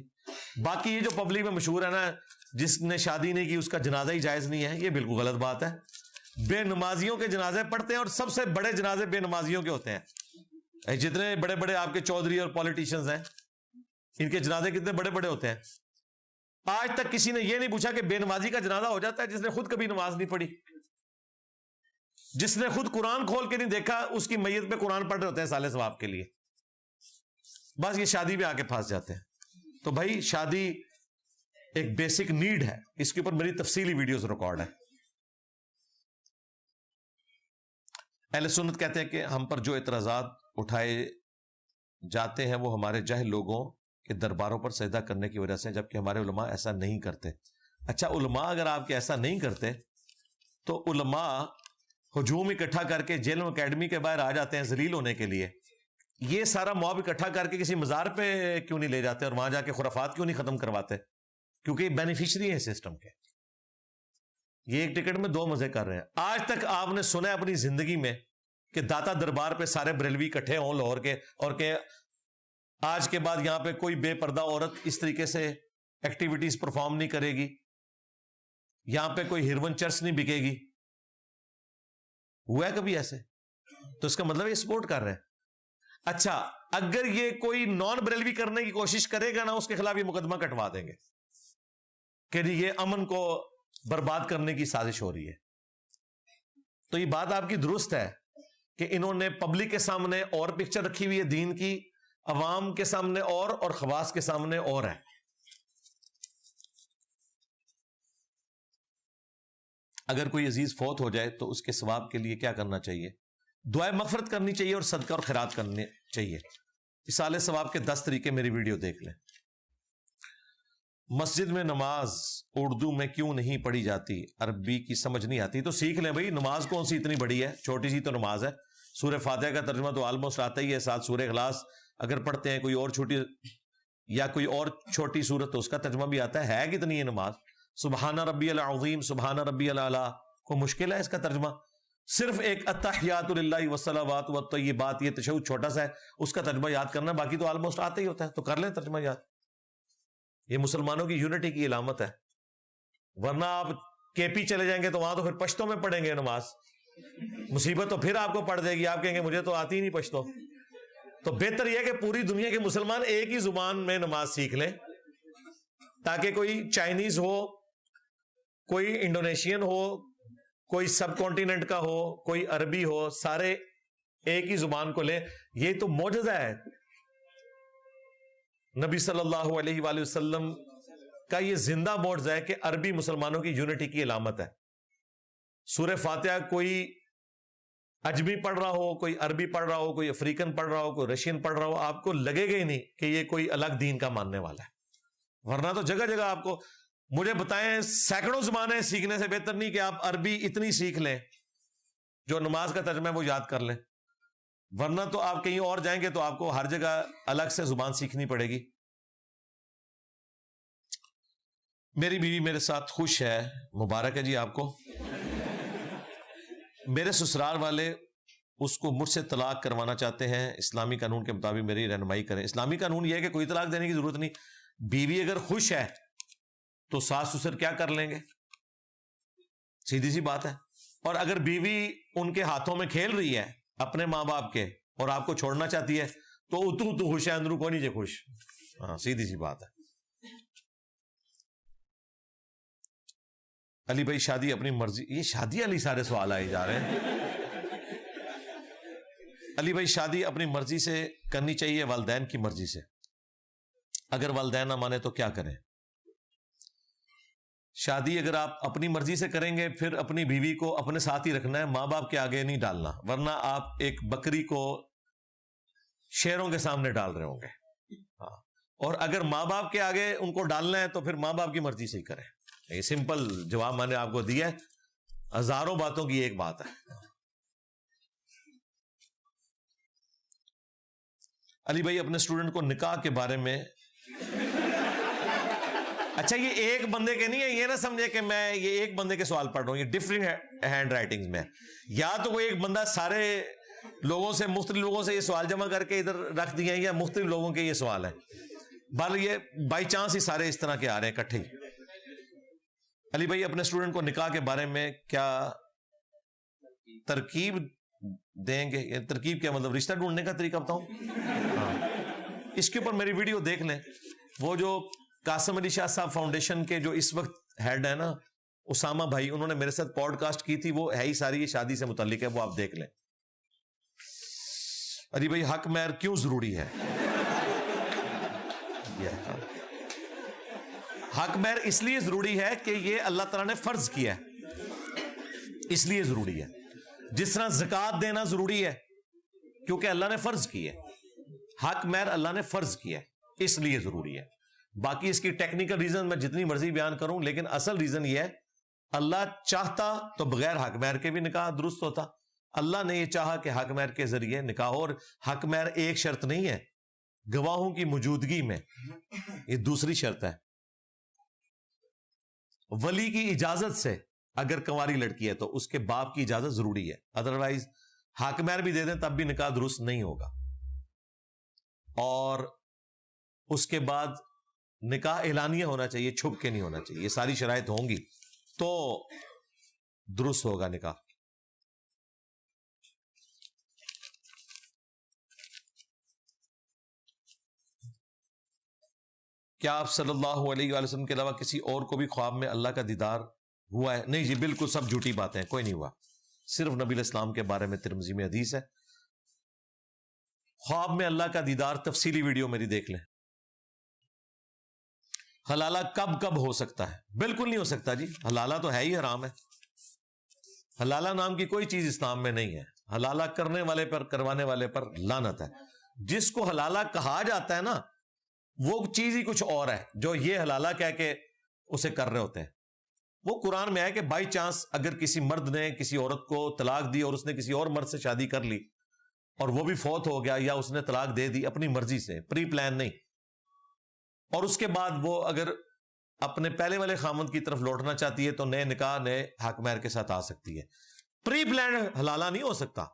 باقی یہ جو پبلک میں مشہور ہے نا, جس نے شادی نہیں کی اس کا جنازہ ہی جائز نہیں ہے, یہ بالکل غلط بات ہے. بے نمازیوں کے جنازے پڑھتے ہیں, اور سب سے بڑے جنازے بے نمازیوں کے ہوتے ہیں. جتنے بڑے بڑے آپ کے چودھری اور پولیٹیشنز ہیں, ان کے جنازے کتنے بڑے بڑے ہوتے ہیں. آج تک کسی نے یہ نہیں پوچھا کہ بے نمازی کا جنازہ ہو جاتا ہے جس نے خود کبھی نماز نہیں پڑھی, جس نے خود قرآن کھول کے نہیں دیکھا, اس کی میت پہ قرآن پڑھ رہے ہوتے ہیں سالے ثواب کے لیے. بس یہ شادی پہ آ کے پھنس جاتے ہیں. تو بھائی شادی ایک بیسک نیڈ ہے, اس کے اوپر میری تفصیلی ویڈیوز ریکارڈ ہے. اہل سنت کہتے ہیں کہ ہم پر جو اعتراضات اٹھائے جاتے ہیں وہ ہمارے جاہل لوگوں کے درباروں پر سجدہ کرنے کی وجہ سے, جبکہ ہمارے علماء ایسا نہیں کرتے. اچھا, علماء اگر آپ کے ایسا نہیں کرتے تو علماء ہجوم اکٹھا کر کے جیل اکیڈمی کے باہر آ جاتے ہیں ذلیل ہونے کے لیے. یہ سارا موب اکٹھا کر کے کسی مزار پہ کیوں نہیں لے جاتے, اور وہاں جا کے خرافات کیوں نہیں ختم کرواتے؟ کیونکہ یہ بینیفیشری ہیں سسٹم کے. یہ ایک ٹکٹ میں 2 مزے کر رہے ہیں. آج تک آپ نے سنا ہے اپنی زندگی میں کہ داتا دربار پہ سارے بریلوی اکٹھے ہوں لاہور کے, اور کہ آج کے بعد یہاں پہ کوئی بے پردہ عورت اس طریقے سے ایکٹیویٹیز پرفارم نہیں کرے گی, یہاں پہ کوئی ہیروئن چرچ نہیں بکے گی؟ ہوا ہے کبھی ایسے؟ تو اس کا مطلب یہ سپورٹ کر رہے ہیں. اچھا, اگر یہ کوئی نان بریلوی کرنے کی کوشش کرے گا نا, اس کے خلاف یہ مقدمہ کٹوا دیں گے کہ یہ امن کو برباد کرنے کی سازش ہو رہی ہے. تو یہ بات آپ کی درست ہے کہ انہوں نے پبلک کے سامنے اور پکچر رکھی ہوئی ہے دین کی, عوام کے سامنے اور خواص کے سامنے اور ہے. اگر کوئی عزیز فوت ہو جائے تو اس کے ثواب کے لیے کیا کرنا چاہیے؟ دعائے مغفرت کرنی چاہیے اور صدقہ اور خیرات کرنے چاہیے. اصالہ ثواب کے 10 طریقے میری ویڈیو دیکھ لیں. مسجد میں نماز اردو میں کیوں نہیں پڑھی جاتی؟ عربی کی سمجھ نہیں آتی. تو سیکھ لیں بھائی, نماز کون سی اتنی بڑی ہے, چھوٹی سی تو نماز ہے. سورہ فاتحہ کا ترجمہ تو آلموسٹ آتا ہی ہے, ساتھ سورہ اخلاص اگر پڑھتے ہیں کوئی اور چھوٹی یا کوئی اور چھوٹی سورت تو اس کا ترجمہ بھی آتا ہے. کتنی ہے نماز؟ سبحان ربی العظیم, سبحان ربی الاعلی, کو مشکل ہے اس کا ترجمہ؟ صرف ایک التحیات للہ والصلوات والطیبات, یہ تشہد چھوٹا سا ہے, اس کا ترجمہ یاد کرنا, باقی تو آلموسٹ آتا ہی ہوتا ہے, تو کر لیں ترجمہ یاد. یہ مسلمانوں کی یونٹی کی علامت ہے. ورنہ آپ کے پی چلے جائیں گے تو وہاں تو پھر پشتوں میں پڑھیں گے نماز, مصیبت تو پھر آپ کو پڑ جائے گی, آپ کہیں گے مجھے تو آتی ہی نہیں پشتو. تو بہتر یہ کہ پوری دنیا کے مسلمان ایک ہی زبان میں نماز سیکھ لیں, تاکہ کوئی چائنیز ہو, کوئی انڈونیشین ہو, کوئی سب کانٹیننٹ کا ہو, کوئی عربی ہو, سارے ایک ہی زبان کو لیں. یہ تو معجزہ ہے نبی صلی اللہ علیہ وآلہ وسلم کا, یہ زندہ معجزہ ہے کہ عربی مسلمانوں کی یونٹی کی علامت ہے. سورہ فاتحہ کوئی اجمی پڑھ رہا ہو, کوئی عربی پڑھ رہا ہو, کوئی افریقن پڑھ رہا ہو, کوئی رشین پڑھ رہا ہو, آپ کو لگے گا ہی نہیں کہ یہ کوئی الگ دین کا ماننے والا ہے. ورنہ تو جگہ جگہ آپ کو, مجھے بتائیں, سینکڑوں زبانیں سیکھنے سے بہتر نہیں کہ آپ عربی اتنی سیکھ لیں جو نماز کا ترجمہ ہے وہ یاد کر لیں. ورنہ تو آپ کہیں اور جائیں گے تو آپ کو ہر جگہ الگ سے زبان سیکھنی پڑے گی. میری بیوی میرے ساتھ خوش ہے, مبارک ہے جی آپ کو. میرے سسرال والے اس کو مجھ سے طلاق کروانا چاہتے ہیں, اسلامی قانون کے مطابق میری رہنمائی کریں. اسلامی قانون یہ ہے کہ کوئی طلاق دینے کی ضرورت نہیں. بیوی اگر خوش ہے تو ساس سسر کیا کر لیں گے, سیدھی سی بات ہے. اور اگر بیوی ان کے ہاتھوں میں کھیل رہی ہے اپنے ماں باپ کے اور آپ کو چھوڑنا چاہتی ہے تو تو خوش ہے, اندروں کو نہیں جے خوش. ہاں, سیدھی سی بات ہے. علی بھائی شادی اپنی مرضی, یہ شادی علی سارے سوال آئے جا رہے ہیں. علی بھائی شادی اپنی مرضی سے کرنی چاہیے والدین کی مرضی سے؟ اگر والدین نہ مانے تو کیا کریں؟ شادی اگر آپ اپنی مرضی سے کریں گے پھر اپنی بیوی کو اپنے ساتھ ہی رکھنا ہے, ماں باپ کے آگے نہیں ڈالنا, ورنہ آپ ایک بکری کو شیروں کے سامنے ڈال رہے ہوں گے. ہاں, اور اگر ماں باپ کے آگے ان کو ڈالنا ہے تو پھر ماں باپ کی مرضی سے ہی کریں. یہ سمپل جواب میں نے آپ کو دیا ہے, ہزاروں باتوں کی ایک بات ہے. علی بھائی اپنے اسٹوڈنٹ کو نکاح کے بارے میں اچھا یہ ایک بندے کے نہیں ہے، یہ نہ سمجھے کہ میں یہ ایک بندے کے سوال پڑھ رہا ہوں، یہ ڈفرینٹ ہینڈ رائٹنگز میں، یا تو کوئی ایک بندہ سارے لوگوں سے، مختلف لوگوں سے یہ سوال جمع کر کے ادھر رکھ دیے ہیں، یا مختلف لوگوں کے یہ سوال ہیں، بل یہ بائی چانس ہی سارے اس طرح کے آ رہے ہیں اکٹھے ہی۔ علی بھائی اپنے اسٹوڈنٹ کو نکاح کے بارے میں کیا ترکیب دیں گے؟ یہ ترکیب کیا مطلب؟ رشتہ ڈھونڈنے کا طریقہ بتاؤں؟ ہاں، اس کے اوپر میری ویڈیو دیکھ لیں، وہ جو قاسم علی شاہ صاحب فاؤنڈیشن کے جو اس وقت ہیڈ ہے نا اسامہ بھائی، انہوں نے میرے ساتھ پوڈ کاسٹ کی تھی، وہ ہے ہی ساری یہ شادی سے متعلق ہے، وہ آپ دیکھ لیں۔ علی بھائی حق مہر کیوں ضروری ہے؟ حق مہر اس لیے ضروری ہے کہ یہ اللہ تعالیٰ نے فرض کیا ہے، اس لیے ضروری ہے، جس طرح زکوٰۃ دینا ضروری ہے کیونکہ اللہ نے فرض کی ہے، حق مہر اللہ نے فرض کیا ہے اس لیے ضروری ہے۔ باقی اس کی ٹیکنیکل ریزن میں جتنی مرضی بیان کروں، لیکن اصل ریزن یہ ہے اللہ چاہتا تو بغیر حق مہر کے بھی نکاح درست ہوتا، اللہ نے یہ چاہا کہ حق مہر کے ذریعے نکاح ہو، اور حق مہر ایک شرط نہیں ہے، گواہوں کی موجودگی میں یہ دوسری شرط ہے، ولی کی اجازت سے اگر کنواری لڑکی ہے تو اس کے باپ کی اجازت ضروری ہے، ادروائز حق مہر بھی دے دیں تب بھی نکاح درست نہیں ہوگا، اور اس کے بعد نکاح اعلانیہ ہونا چاہیے، چھپ کے نہیں ہونا چاہیے، یہ ساری شرائط ہوں گی تو درست ہوگا نکاح۔ کیا آپ صلی اللہ علیہ وآلہ وسلم کے علاوہ کسی اور کو بھی خواب میں اللہ کا دیدار ہوا ہے؟ نہیں جی، بالکل سب جھوٹی باتیں ہیں، کوئی نہیں ہوا، صرف نبی علیہ السلام کے بارے میں ترمذی میں حدیث ہے۔ خواب میں اللہ کا دیدار تفصیلی ویڈیو میری دیکھ لیں۔ حلالہ کب ہو سکتا ہے؟ بالکل نہیں ہو سکتا جی، حلالہ تو ہے ہی حرام ہے، حلالہ نام کی کوئی چیز اسلام میں نہیں ہے، حلالہ کرنے والے پر، کروانے والے پر لعنت ہے۔ جس کو حلالہ کہا جاتا ہے نا وہ چیز ہی کچھ اور ہے، جو یہ حلالہ کہہ کے اسے کر رہے ہوتے ہیں۔ وہ قرآن میں ہے کہ بائی چانس اگر کسی مرد نے کسی عورت کو طلاق دی اور اس نے کسی اور مرد سے شادی کر لی اور وہ بھی فوت ہو گیا، یا اس نے طلاق دے دی اپنی مرضی سے، پری پلان نہیں، اور اس کے بعد وہ اگر اپنے پہلے والے خامند کی طرف لوٹنا چاہتی ہے تو نئے نکاح، نئے حق مہر کے ساتھ آ سکتی ہے۔ پری پلان حلالہ نہیں ہو سکتا۔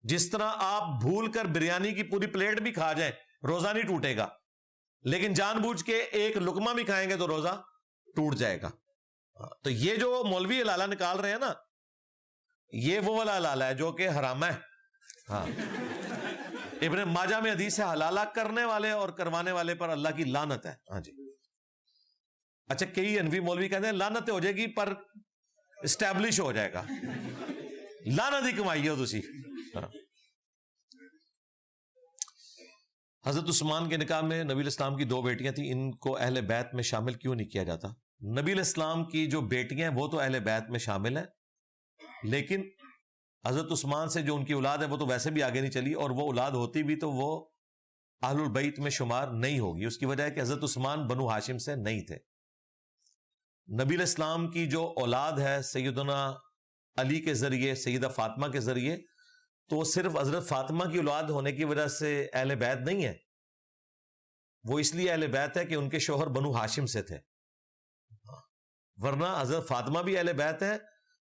جس طرح آپ بھول کر بریانی کی پوری پلیٹ بھی کھا جائیں روزہ نہیں ٹوٹے گا، لیکن جان بوجھ کے ایک لقمہ بھی کھائیں گے تو روزہ ٹوٹ جائے گا۔ تو یہ جو مولوی حلالہ نکال رہے ہیں نا، یہ وہ والا حلالہ ہے جو کہ حرام ہے۔ ہاں، ابن ماجہ میں حدیث ہے، حلالہ کرنے والے اور کروانے والے پر اللہ کی لعنت ہے۔ ہاں جی، اچھا کئی انوی مولوی کہتے ہیں لعنت ہو جائے گی پر اسٹیبلش ہو جائے گا، لعنت ہی کمائی ہو تسی۔ حضرت عثمان کے نکاح میں نبی علیہ السلام کی 2 بیٹیاں تھیں، ان کو اہل بیت میں شامل کیوں نہیں کیا جاتا؟ نبی علیہ السلام کی جو بیٹیاں ہیں وہ تو اہل بیت میں شامل ہیں، لیکن حضرت عثمان سے جو ان کی اولاد ہے وہ تو ویسے بھی آگے نہیں چلی، اور وہ اولاد ہوتی بھی تو وہ اہل البیت میں شمار نہیں ہوگی۔ اس کی وجہ ہے کہ حضرت عثمان بنو ہاشم سے نہیں تھے۔ نبی علیہ السلام کی جو اولاد ہے سیدنا علی کے ذریعے، سیدہ فاطمہ کے ذریعے، تو وہ صرف حضرت فاطمہ کی اولاد ہونے کی وجہ سے اہل بیت نہیں ہے، وہ اس لیے اہل بیت ہے کہ ان کے شوہر بنو ہاشم سے تھے، ورنہ حضرت فاطمہ بھی اہل بیت ہے،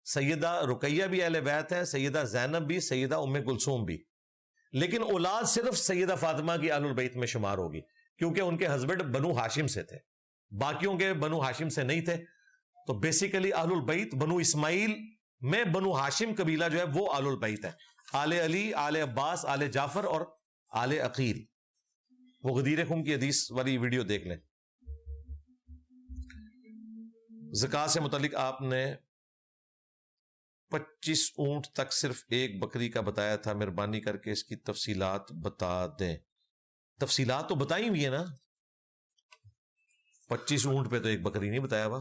سیدہ رقیہ بھی اہل بیت ہے، سیدہ زینب بھی، سیدہ ام کلثوم بھی، لیکن اولاد صرف سیدہ فاطمہ کی اہل البیت میں شمار ہوگی کیونکہ ان کے ہسبینڈ بنو ہاشم سے تھے، باقیوں کے بنو ہاشم سے نہیں تھے۔ تو بیسیکلی اہل البیت بنو اسماعیل میں بنو ہاشم قبیلہ جو ہے وہ اہل البیت ہے، آل علی، آل عباس، آل جعفر اور آل عقیل۔ وہ غدیر خم کی حدیث والی ویڈیو دیکھ لیں۔ زکوٰۃ سے متعلق آپ نے 25 اونٹ تک صرف ایک بکری کا بتایا تھا، مہربانی کر کے اس کی تفصیلات بتا دیں۔ تفصیلات تو بتائی ہوئی ہے نا، 25 اونٹ پہ تو ایک بکری نہیں بتایا ہوا،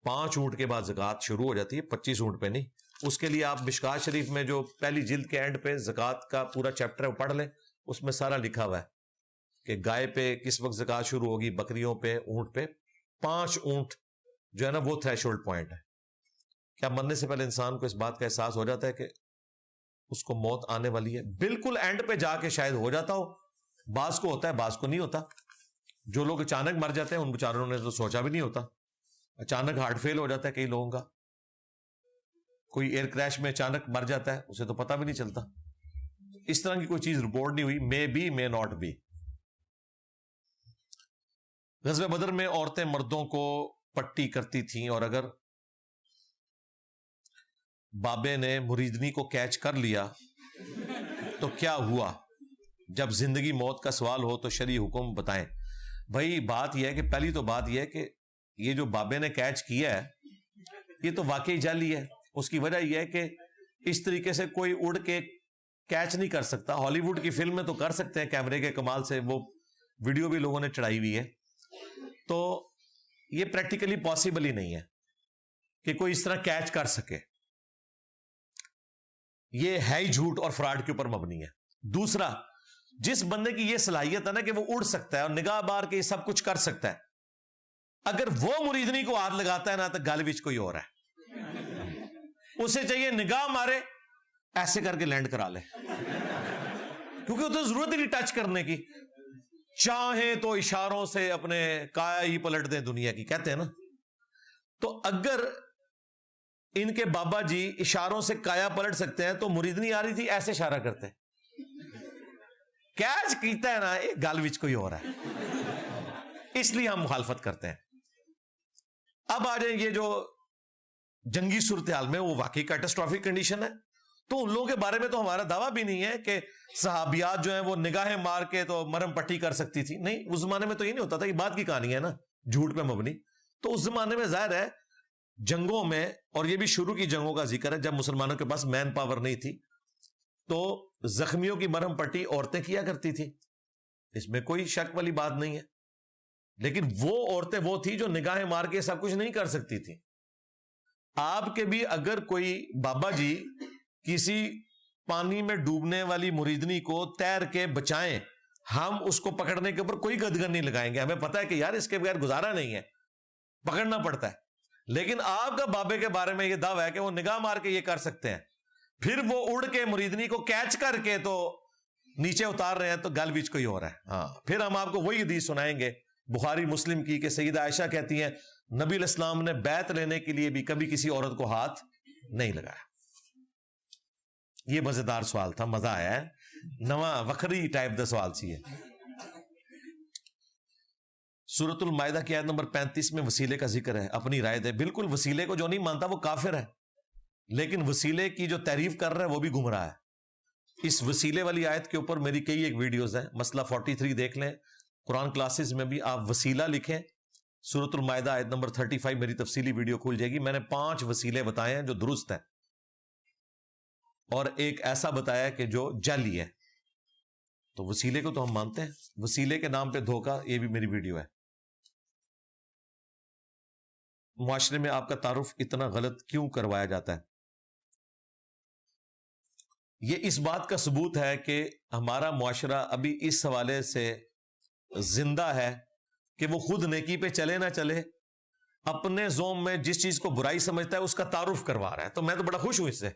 5 اونٹ کے بعد زکوٰۃ شروع ہو جاتی ہے، 25 اونٹ پہ نہیں۔ اس کے لیے آپ مشکات شریف میں جو پہلی جلد کے اینڈ پہ زکوٰۃ کا پورا چیپٹر ہے وہ پڑھ لیں، اس میں سارا لکھا ہوا ہے کہ گائے پہ کس وقت زکوٰۃ شروع ہوگی، بکریوں پہ، اونٹ پہ۔ 5 اونٹ جو ہے نا وہ تھریش ہولڈ پوائنٹ ہے۔ کیا مرنے سے پہلے انسان کو اس بات کا احساس ہو جاتا ہے کہ اس کو موت آنے والی ہے؟ بالکل اینڈ پہ جا کے شاید ہو جاتا ہو، بعض کو ہوتا ہے بعض کو نہیں ہوتا، جو لوگ اچانک مر جاتے ہیں ان بیچاروں نے تو سوچا بھی نہیں ہوتا. اچانک ہارٹ فیل ہو جاتا ہے کئی لوگوں کا, کوئی ایئر کریش میں اچانک مر جاتا ہے, اسے تو پتہ بھی نہیں چلتا. اس طرح کی کوئی چیز رپورٹ نہیں ہوئی, may be may not be. غزوہ بدر میں عورتیں مردوں کو پٹی کرتی تھیں, اور اگر بابے نے مریدنی کو کیچ کر لیا تو کیا ہوا؟ جب زندگی موت کا سوال ہو تو شرعی حکم بتائیں. بھائی بات یہ ہے کہ پہلی تو بات یہ ہے کہ یہ جو بابے نے کیچ کیا ہے یہ تو واقعی جعلی ہے. اس کی وجہ یہ ہے کہ اس طریقے سے کوئی اڑ کے کیچ نہیں کر سکتا. ہالی ووڈ کی فلم میں تو کر سکتے ہیں کیمرے کے کمال سے, وہ ویڈیو بھی لوگوں نے چڑھائی ہوئی ہے. تو یہ پریکٹیکلی پاسبل ہی نہیں ہے کہ کوئی اس طرح کیچ کر سکے. یہ ہے ہی جھوٹ اور فراڈ کے اوپر مبنی ہے. دوسرا, جس بندے کی یہ صلاحیت ہے نا کہ وہ اڑ سکتا ہے اور نگاہ بار کے یہ سب کچھ کر سکتا ہے, اگر وہ مریدنی کو ہاتھ لگاتا ہے نا تو گل وچ کوئی اور ہے. اسے چاہیے نگاہ مارے ایسے کر کے لینڈ کرا لے, کیونکہ اسے ضرورت ہی نہیں ٹچ کرنے کی. چاہیں تو اشاروں سے اپنے کایا ہی پلٹ دیں دنیا کی, کہتے ہیں نا. تو اگر ان کے بابا جی اشاروں سے کایا پلٹ سکتے ہیں تو مریدنی آ رہی تھی ایسے اشارہ کرتے, کیچ کیتا ہے نا یہ گل وچ کوئی اور ہے. اس لیے ہم مخالفت کرتے ہیں. اب آ جائیں یہ جو جنگی صورتحال میں وہ واقعی کیٹاسٹرافک کنڈیشن ہے, تو ان لوگوں کے بارے میں تو ہمارا دعویٰ بھی نہیں ہے کہ صحابیات جو ہیں وہ نگاہیں مار کے تو مرم پٹی کر سکتی تھی. نہیں, اس زمانے میں تو یہ نہیں ہوتا تھا. یہ بات کی کہانی ہے نا, جھوٹ پہ مبنی. تو اس زمانے میں ظاہر ہے جنگوں میں, اور یہ بھی شروع کی جنگوں کا ذکر ہے جب مسلمانوں کے پاس مین پاور نہیں تھی, تو زخمیوں کی مرہم پٹی عورتیں کیا کرتی تھی. اس میں کوئی شک والی بات نہیں ہے. لیکن وہ عورتیں وہ تھی جو نگاہیں مار کے سب کچھ نہیں کر سکتی تھی. آپ کے بھی اگر کوئی بابا جی کسی پانی میں ڈوبنے والی مریدنی کو تیر کے بچائیں, ہم اس کو پکڑنے کے اوپر کوئی گدگن نہیں لگائیں گے. ہمیں پتہ ہے کہ یار اس کے بغیر گزارا نہیں ہے, پکڑنا پڑتا ہے. لیکن آپ کا بابے کے بارے میں یہ دعویٰ ہے کہ وہ نگاہ مار کے یہ کر سکتے ہیں, پھر وہ اڑ کے مریدنی کو کیچ کر کے تو نیچے اتار رہے ہیں, تو گل وچ کوئی اور ہے. ہاں, پھر ہم آپ کو وہی حدیث سنائیں گے بخاری مسلم کی کہ سیدہ عائشہ کہتی ہیں نبی علیہ السلام نے بیعت لینے کے لیے بھی کبھی کسی عورت کو ہاتھ نہیں لگایا. یہ مزیدار سوال تھا, مزہ آیا ہے, نواں وکھری ٹائپ دا سوال سی ہے. سورۃ المائدہ کی آیت نمبر 35 میں وسیلے کا ذکر ہے. اپنی رائے دے. بالکل, وسیلے کو جو نہیں مانتا وہ کافر ہے, لیکن وسیلے کی جو تعریف کر رہا ہے وہ بھی گمراہ ہے. اس وسیلے والی آیت کے اوپر میری کئی ایک ویڈیوز ہیں. مسئلہ 43 دیکھ لیں, قرآن کلاسز میں بھی آپ وسیلہ لکھیں, سورۃ المائدہ آیت نمبر 35 میری تفصیلی ویڈیو کھل جائے گی. میں نے 5 وسیلے بتائے ہیں جو درست ہیں, اور ایک ایسا بتایا کہ جو جعلی ہے. تو وسیلے کو تو ہم مانتے ہیں, وسیلے کے نام پہ دھوکہ, یہ بھی میری ویڈیو ہے. معاشرے میں آپ کا تعارف اتنا غلط کیوں کروایا جاتا ہے؟ یہ اس بات کا ثبوت ہے کہ ہمارا معاشرہ ابھی اس حوالے سے زندہ ہے کہ وہ خود نیکی پہ چلے نہ چلے, اپنے زوم میں جس چیز کو برائی سمجھتا ہے اس کا تعارف کروا رہا ہے. تو میں تو بڑا خوش ہوں اس سے.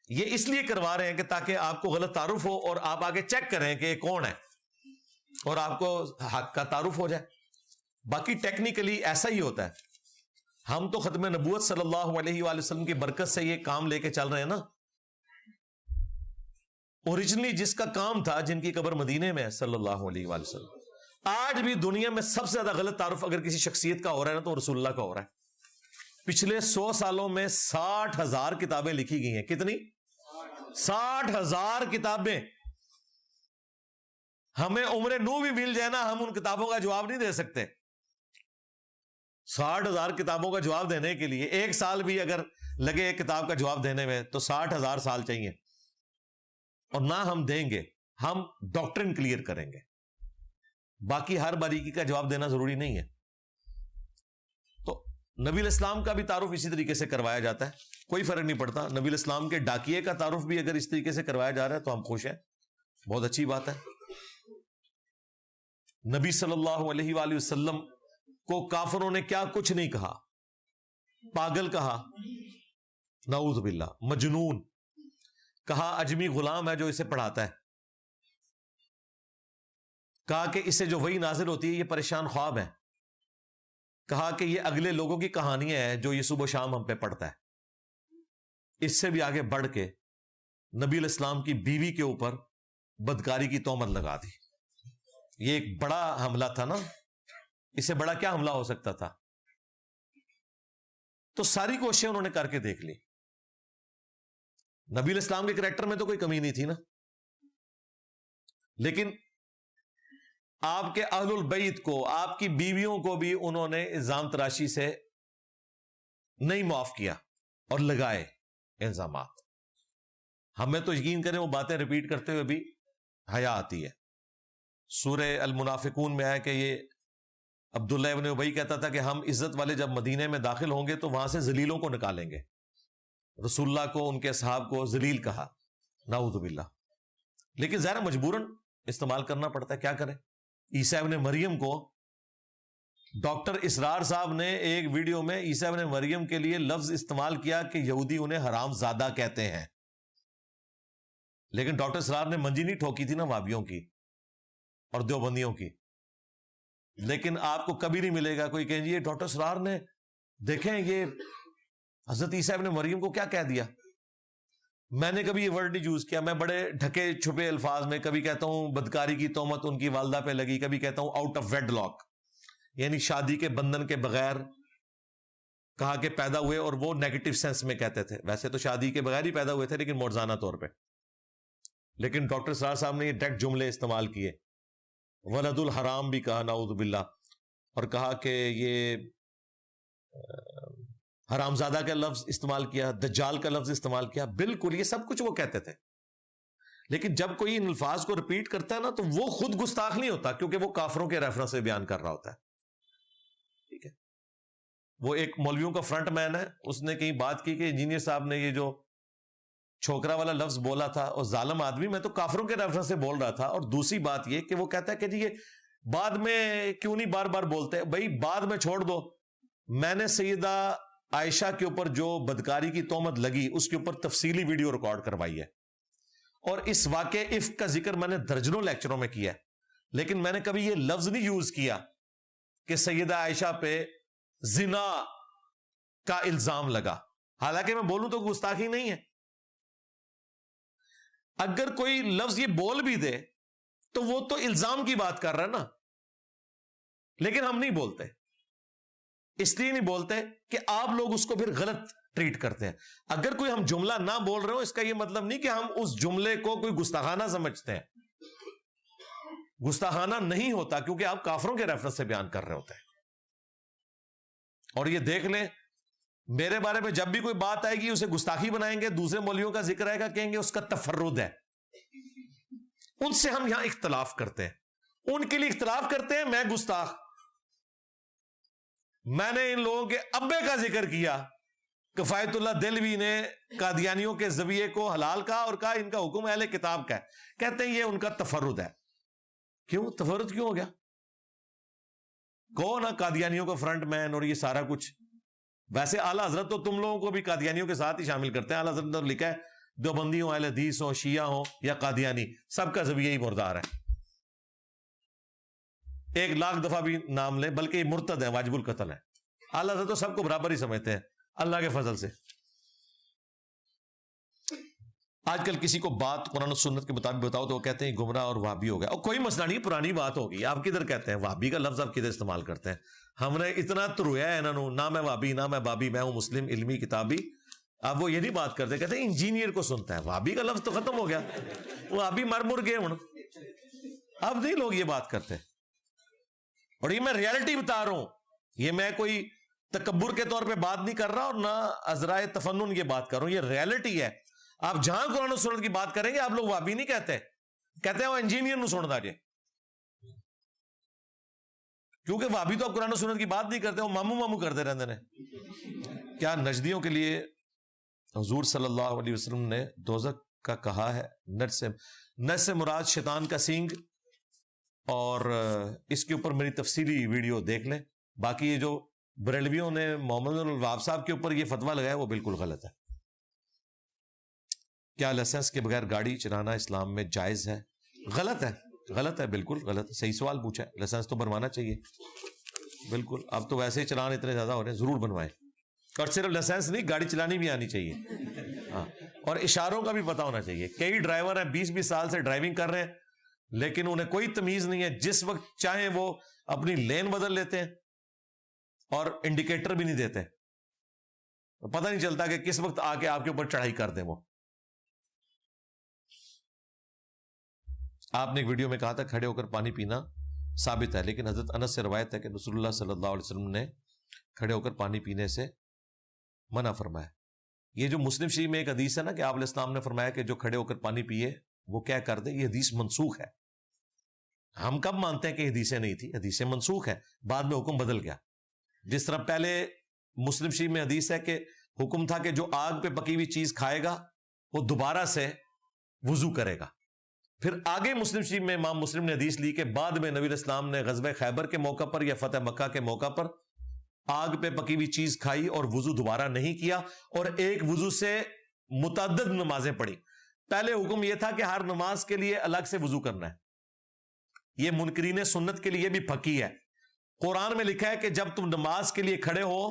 یہ اس لیے کروا رہے ہیں کہ تاکہ آپ کو غلط تعارف ہو اور آپ آگے چیک کریں کہ یہ کون ہے, اور آپ کو حق کا تعارف ہو جائے. باقی ٹیکنیکلی ایسا ہی ہوتا ہے. ہم تو ختم نبوت صلی اللہ علیہ وآلہ وسلم کی برکت سے یہ کام لے کے چل رہے ہیں نا. اوریجنلی جس کا کام تھا, جن کی قبر مدینے میں ہے صلی اللہ علیہ وآلہ وسلم, آج بھی دنیا میں سب سے زیادہ غلط تعارف اگر کسی شخصیت کا ہو رہا ہے نا تو رسول اللہ کا ہو رہا ہے. پچھلے 100 سالوں میں 60,000 کتابیں لکھی گئی ہیں. کتنی؟ 60,000 کتابیں. ہمیں عمر نو بھی مل جائے نا, ہم ان کتابوں کا جواب نہیں دے سکتے. 60,000 کتابوں کا جواب دینے کے لیے 1 سال بھی اگر لگے ایک کتاب کا جواب دینے میں تو 60,000 سال چاہیے. اور نہ ہم دیں گے, ہم ڈاکٹرن کلیئر کریں گے. باقی ہر باریکی کا جواب دینا ضروری نہیں ہے. تو نبی علیہ السلام کا بھی تعارف اسی طریقے سے کروایا جاتا ہے, کوئی فرق نہیں پڑتا. نبی علیہ السلام کے ڈاکیے کا تعارف بھی اگر اس طریقے سے کروایا جا رہا ہے تو ہم خوش ہیں, بہت اچھی بات ہے. نبی صلی اللہ علیہ وآلہ وسلم کو کافروں نے کیا کچھ نہیں کہا, پاگل کہا, نعوذ باللہ, مجنون کہا, اجمی غلام ہے جو اسے پڑھاتا ہے. کہا کہ اسے جو وحی نازل ہوتی ہے یہ پریشان خواب ہے. کہا کہ یہ اگلے لوگوں کی کہانیاں ہیں جو یہ صبح و شام ہم پہ پڑھتا ہے. اس سے بھی آگے بڑھ کے نبی علیہ السلام کی بیوی کے اوپر بدکاری کی تہمت لگا دی. یہ ایک بڑا حملہ تھا نا, اس سے بڑا کیا حملہ ہو سکتا تھا؟ تو ساری کوششیں انہوں نے کر کے دیکھ لی. نبی علیہ السلام کے کریکٹر میں تو کوئی کمی نہیں تھی نا, لیکن آپ کے اہل البیت کو, آپ کی بیویوں کو بھی انہوں نے الزام تراشی سے نہیں معاف کیا اور لگائے الزامات. ہمیں تو یقین کریں وہ باتیں ریپیٹ کرتے ہوئے بھی حیا آتی ہے. سورہ المنافقون میں آیا کہ یہ عبداللہ ابن ابی کہتا تھا کہ ہم عزت والے جب مدینے میں داخل ہوں گے تو وہاں سے ذلیلوں کو نکالیں گے. رسول اللہ کو, ان کے اصحاب کو ذلیل کہا, نعوذ باللہ. لیکن ظاہر مجبوراً استعمال کرنا پڑتا ہے, کیا کریں. عیسیٰ ابن مریم کو ڈاکٹر اسرار صاحب نے ایک ویڈیو میں عیسیٰ ابن مریم کے لیے لفظ استعمال کیا کہ یہودی انہیں حرام زادہ کہتے ہیں. لیکن ڈاکٹر اسرار نے منجی نہیں ٹھوکی تھی نا وہابیوں کی اور دیوبندیوں کی. لیکن آپ کو کبھی نہیں ملے گا کوئی کہیں جی یہ ڈاکٹر اسرار نے دیکھیں یہ حضرت عیسیٰ ابن مریم کو کیا کہہ دیا. میں نے کبھی یہ ورڈ نہیں یوز کیا, میں بڑے ڈھکے چھپے الفاظ میں کبھی کہتا ہوں بدکاری کی تہمت ان کی والدہ پہ لگی, کبھی کہتا ہوں آؤٹ آف ویڈ لاک, یعنی شادی کے بندھن کے بغیر کہا کہ پیدا ہوئے, اور وہ نیگیٹو سینس میں کہتے تھے. ویسے تو شادی کے بغیر ہی پیدا ہوئے تھے لیکن موازانہ طور پہ. لیکن ڈاکٹر سرار صاحب نے یہ ڈائریکٹ جملے استعمال کیے, ولد الحرام بھی کہا نعوذ باللہ, اور کہا کہ یہ حرام زادہ کا لفظ استعمال کیا, دجال کا لفظ استعمال کیا. بالکل یہ سب کچھ وہ کہتے تھے. لیکن جب کوئی ان الفاظ کو ریپیٹ کرتا ہے نا تو وہ خود گستاخ نہیں ہوتا, کیونکہ وہ کافروں کے ریفرنس سے بیان کر رہا ہوتا ہے. ٹھیک ہے, وہ ایک مولویوں کا فرنٹ مین ہے, اس نے کہیں بات کی کہ انجینئر صاحب نے یہ جو چھوکرا والا لفظ بولا تھا اور ظالم آدمی, میں تو کافروں کے ریفرنس سے بول رہا تھا. اور دوسری بات یہ کہ وہ کہتا ہے کہ جی یہ بعد میں کیوں نہیں بار بار بولتے. بھائی بعد میں چھوڑ دو, میں نے سیدہ عائشہ کے اوپر جو بدکاری کی تہمت لگی اس کے اوپر تفصیلی ویڈیو ریکارڈ کروائی ہے, اور اس واقعے عفق کا ذکر میں نے درجنوں لیکچروں میں کیا ہے. لیکن میں نے کبھی یہ لفظ نہیں یوز کیا کہ سیدہ عائشہ پہ زنا کا الزام لگا. حالانکہ میں بولوں تو گستاخی نہیں ہے. اگر کوئی لفظ یہ بول بھی دے تو وہ تو الزام کی بات کر رہا ہے نا, لیکن ہم نہیں بولتے. اس لیے نہیں بولتے کہ آپ لوگ اس کو پھر غلط ٹریٹ کرتے ہیں. اگر کوئی ہم جملہ نہ بول رہے ہو اس کا یہ مطلب نہیں کہ ہم اس جملے کو کوئی گستاخانہ سمجھتے ہیں. گستاخانہ نہیں ہوتا, کیونکہ آپ کافروں کے ریفرنس سے بیان کر رہے ہوتے ہیں. اور یہ دیکھ لیں, میرے بارے میں جب بھی کوئی بات آئے گی اسے گستاخی بنائیں گے, دوسرے مولویوں کا ذکر آئے گا کہیں گے اس کا تفرد ہے. ان سے ہم یہاں اختلاف کرتے ہیں, ان کے لیے اختلاف کرتے ہیں. میں گستاخ, میں نے ان لوگوں کے ابے کا ذکر کیا. کفایت اللہ دلوی نے قادیانیوں کے زویے کو حلال کہا اور کہا ان کا حکم اہل کتاب کا ہے. کہتے ہیں یہ ان کا تفرد ہے. کیوں تفرد کیوں ہو گیا؟ کون ہے قادیانیوں کا فرنٹ مین اور یہ سارا کچھ؟ ویسے اعلیٰ حضرت تو تم لوگوں کو بھی قادیانیوں کے ساتھ ہی شامل کرتے ہیں. اعلیٰ حضرت نے لکھا ہے دیوبندی ہوں, اہل حدیث ہوں, شیعہ ہوں یا قادیانی, سب کا زویہ ہی مردار ہے. 1,00,000 دفعہ بھی نام لیں, بلکہ یہ مرتد ہے, واجب القتل ہے. اعلیٰ حضرت تو سب کو برابر ہی سمجھتے ہیں اللہ کے فضل سے. آج کل کسی کو بات قرآن و سنت کے مطابق بتاؤ تو وہ کہتے ہیں گمراہ اور وہابی ہو گیا. اور کوئی مسئلہ نہیں, پرانی بات ہوگی. آپ کدھر کہتے ہیں وہابی کا لفظ, آپ کدھر استعمال کرتے ہیں؟ ہم نے اتنا ترویا ہے انہوں, نہ میں وہابی نہ میں بابی, میں ہوں مسلم علمی کتابی. اب وہ یہ نہیں بات کرتے, کہتے ہیں انجینئر کو سنتا ہے. وہابی کا لفظ تو ختم ہو گیا, وہابی مر گئے ہوں. اب نہیں لوگ یہ بات کرتے. اور یہ میں ریالٹی بتا رہا ہوں, یہ میں کوئی تکبر کے طور پہ بات نہیں کر رہا اور نہ عذرائے تفنن یہ بات کر رہا ہوں, یہ ریالٹی ہے. آپ جہاں قرآن و سنت کی بات کریں گے آپ لوگ وہابی نہیں کہتے, کہتے ہیں وہ انجینئر نو سن دا جے. کیونکہ وہابی تو آپ قرآن و سنت کی بات نہیں کرتے, وہ مامو کرتے رہتے ہیں. کیا نجدیوں کے لیے حضور صلی اللہ علیہ وسلم نے دوزخ کا کہا ہے؟ نج سے مراد شیطان کا سینگ, اور اس کے اوپر میری تفصیلی ویڈیو دیکھ لیں. باقی یہ جو بریلویوں نے محمد الوہاب صاحب کے اوپر یہ فتویٰ لگایا وہ بالکل غلط ہے. کیا لائسنس کے بغیر گاڑی چلانا اسلام میں جائز ہے؟ غلط ہے. غلط ہے، بالکل غلط ہے. صحیح سوال پوچھا ہے. لائسنس تو بنوانا چاہیے بالکل. اب تو ویسے ہی چلان اتنے زیادہ ہو رہے ہیں, ضرور بنوائیں. اور صرف لائسنس نہیں, گاڑی چلانی بھی آنی چاہیے. ہاں, اور اشاروں کا بھی پتہ ہونا چاہیے. کئی ڈرائیور ہیں 20-20 سال سے ڈرائیونگ کر رہے ہیں, لیکن انہیں کوئی تمیز نہیں ہے. جس وقت چاہیں وہ اپنی لین بدل لیتے ہیں اور انڈیکیٹر بھی نہیں دیتے. پتہ نہیں چلتا کہ کس وقت آ کے آپ کے اوپر چڑھائی کر دیں. وہ آپ نے ایک ویڈیو میں کہا تھا کھڑے ہو کر پانی پینا ثابت ہے, لیکن حضرت انس سے روایت ہے کہ رسول اللہ صلی اللہ علیہ وسلم نے کھڑے ہو کر پانی پینے سے منع فرمایا. یہ جو مسلم شریف میں ایک حدیث ہے نا کہ آپ علیہ السلام نے فرمایا کہ جو کھڑے ہو کر پانی پیے وہ کیا کر دے, یہ حدیث منسوخ ہے. ہم کب مانتے ہیں کہ حدیثیں نہیں تھی؟ حدیثیں منسوخ ہے, بعد میں حکم بدل گیا. جس طرح پہلے مسلم شریف میں حدیث ہے کہ حکم تھا کہ جو آگ پہ پکی ہوئی چیز کھائے گا وہ دوبارہ سے وضو کرے گا. پھر آگے مسلم شریف میں امام مسلم نے حدیث لی کہ بعد میں نبی علیہ السلام نے غزوہ خیبر کے موقع پر یا فتح مکہ کے موقع پر آگ پہ پکی ہوئی چیز کھائی اور وضو دوبارہ نہیں کیا, اور ایک وضو سے متعدد نمازیں پڑھی. پہلے حکم یہ تھا کہ ہر نماز کے لیے الگ سے وضو کرنا ہے. یہ منکرین سنت کے لیے بھی پکی ہے. قرآن میں لکھا ہے کہ جب تم نماز کے لیے کھڑے ہو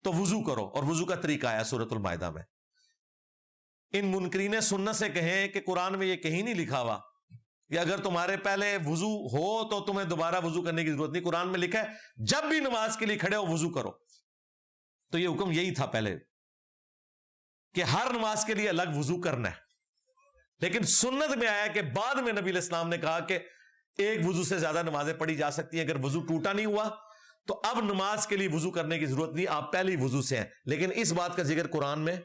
تو وضو کرو, اور وضو کا طریقہ آیا سورۃ المائدہ میں. ان منکرین سنت سے کہیں کہ قرآن میں یہ کہیں نہیں لکھا ہوا کہ اگر تمہارے پہلے وضو ہو تو تمہیں دوبارہ وضو کرنے کی ضرورت نہیں. قرآن میں لکھا ہے جب بھی نماز کے لیے کھڑے ہو وضو کرو. تو یہ حکم یہی تھا پہلے کہ ہر نماز کے لیے الگ وضو کرنا ہے. لیکن سنت میں آیا کہ بعد میں نبی علیہ السلام نے کہا کہ ایک وضو سے زیادہ نمازیں پڑھی جا سکتی ہیں. اگر وضو ٹوٹا نہیں ہوا تو اب نماز کے لیے وضو کرنے کی ضرورت نہیں, آپ پہلے ہی وضو سے ہیں. لیکن اس بات کا ذکر قرآن میں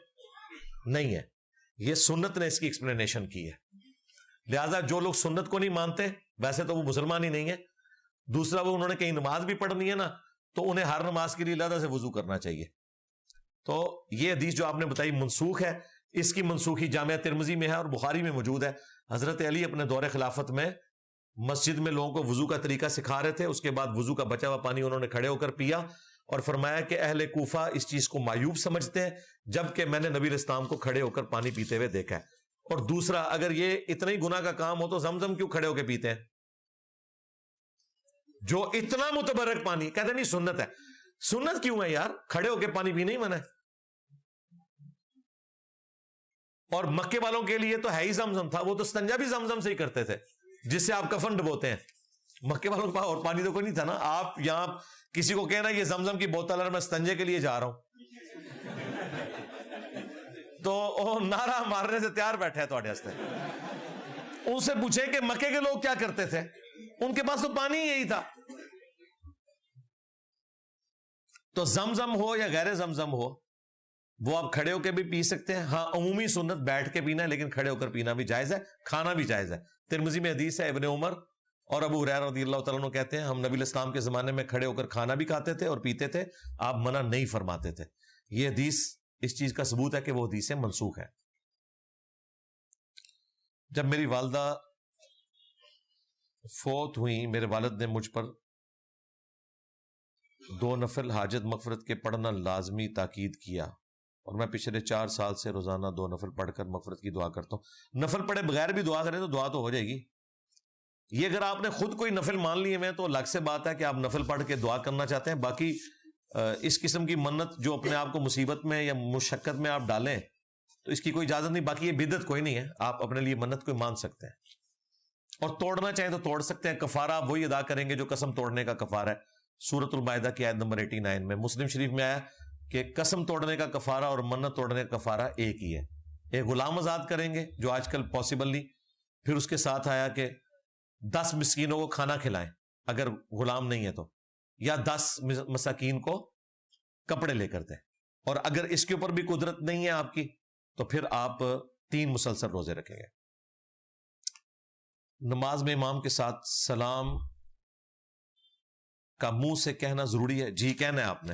نہیں ہے, یہ سنت نے اس کی ایکسپلینیشن کی ہے. لہٰذا جو لوگ سنت کو نہیں مانتے ویسے تو وہ مسلمان ہی نہیں ہے. دوسرا وہ انہوں نے کہیں نماز بھی پڑھنی ہے نا تو انہیں ہر نماز کے لیے علیحدہ سے وضو کرنا چاہیے. تو یہ حدیث جو آپ نے بتائی منسوخ ہے. اس کی منسوخی جامعہ ترمذی میں ہے اور بخاری میں موجود ہے. حضرت علی اپنے دور خلافت میں مسجد میں لوگوں کو وضو کا طریقہ سکھا رہے تھے. اس کے بعد وضو کا بچا ہوا پانی انہوں نے کھڑے ہو کر پیا اور فرمایا کہ اہل کوفہ اس چیز کو معیوب سمجھتے ہیں, جبکہ میں نے نبی علیہ السلام کو کھڑے ہو کر پانی پیتے ہوئے دیکھا ہے. اور دوسرا, اگر یہ اتنا ہی گناہ کا کام ہو تو زمزم کیوں کھڑے ہو کے پیتے ہیں؟ جو اتنا متبرک پانی, کہتے نہیں سنت ہے. سنت کیوں ہے یار؟ کھڑے ہو کے پانی پینے ہی منع ہے. اور مکے والوں کے لیے تو ہے ہی زمزم تھا, وہ تو استنجا بھی زمزم سے ہی کرتے تھے جس سے آپ کفن ڈبوتے ہیں. مکے والوں کے پاس اور پانی تو کوئی نہیں تھا نا. آپ یہاں کسی کو کہنا یہ زمزم کی بوتل ہے میں استنجے کے لیے جا رہا ہوں تو وہ نعرہ مارنے سے تیار بیٹھے ہیں تھوڑے ہستے. ان سے پوچھیں کہ مکے کے لوگ کیا کرتے تھے, ان کے پاس تو پانی یہی تھا. تو زمزم ہو یا غیر زمزم ہو وہ آپ کھڑے ہو کے بھی پی سکتے ہیں. ہاں عمومی سنت بیٹھ کے پینا ہے, لیکن کھڑے ہو کر پینا بھی جائز ہے, کھانا بھی جائز ہے. ترمذی میں حدیث ہے, ابن عمر اور ابو ہریرہ رضی اللہ تعالیٰ عنہ کہتے ہیں ہم نبی علیہ السلام کے زمانے میں کھڑے ہو کر کھانا بھی کھاتے تھے اور پیتے تھے, آپ منع نہیں فرماتے تھے. یہ حدیث اس چیز کا ثبوت ہے کہ وہ حدیثیں منسوخ ہے. جب میری والدہ فوت ہوئی میرے والد نے مجھ پر 2 نفل حاجت مغفرت کے پڑھنا لازمی تاکید کیا, اور میں پچھلے 4 سال سے روزانہ 2 نفل پڑھ کر مغفرت کی دعا کرتا ہوں. نفل پڑھے بغیر بھی دعا کریں تو دعا تو ہو جائے گی. یہ اگر آپ نے خود کوئی نفل مان لیے ہوئے تو الگ سے بات ہے کہ آپ نفل پڑھ کے دعا کرنا چاہتے ہیں. باقی اس قسم کی منت جو اپنے آپ کو مصیبت میں یا مشقت میں آپ ڈالیں تو اس کی کوئی اجازت نہیں. باقی یہ بدعت کوئی نہیں ہے, آپ اپنے لیے منت کوئی مان سکتے ہیں اور توڑنا چاہیں تو توڑ سکتے ہیں. کفارہ آپ وہی ادا کریں گے جو قسم توڑنے کا کفارہ ہے. سورۃ المائدہ کی آیت نمبر 89 میں مسلم شریف میں آیا کہ قسم توڑنے کا کفارہ اور منت توڑنے کا کفارہ ایک ہی ہے. ایک غلام آزاد کریں گے جو آج کل پاسبل نہیں, پھر اس کے ساتھ آیا کہ 10 مسکینوں کو کھانا کھلائیں اگر غلام نہیں ہے تو, یا 10 مساکین کو کپڑے لے کر دیں. اور اگر اس کے اوپر بھی قدرت نہیں ہے آپ کی تو پھر آپ 3 مسلسل روزے رکھیں گے. نماز میں امام کے ساتھ سلام کا منہ سے کہنا ضروری ہے؟ جی کہنا ہے آپ نے.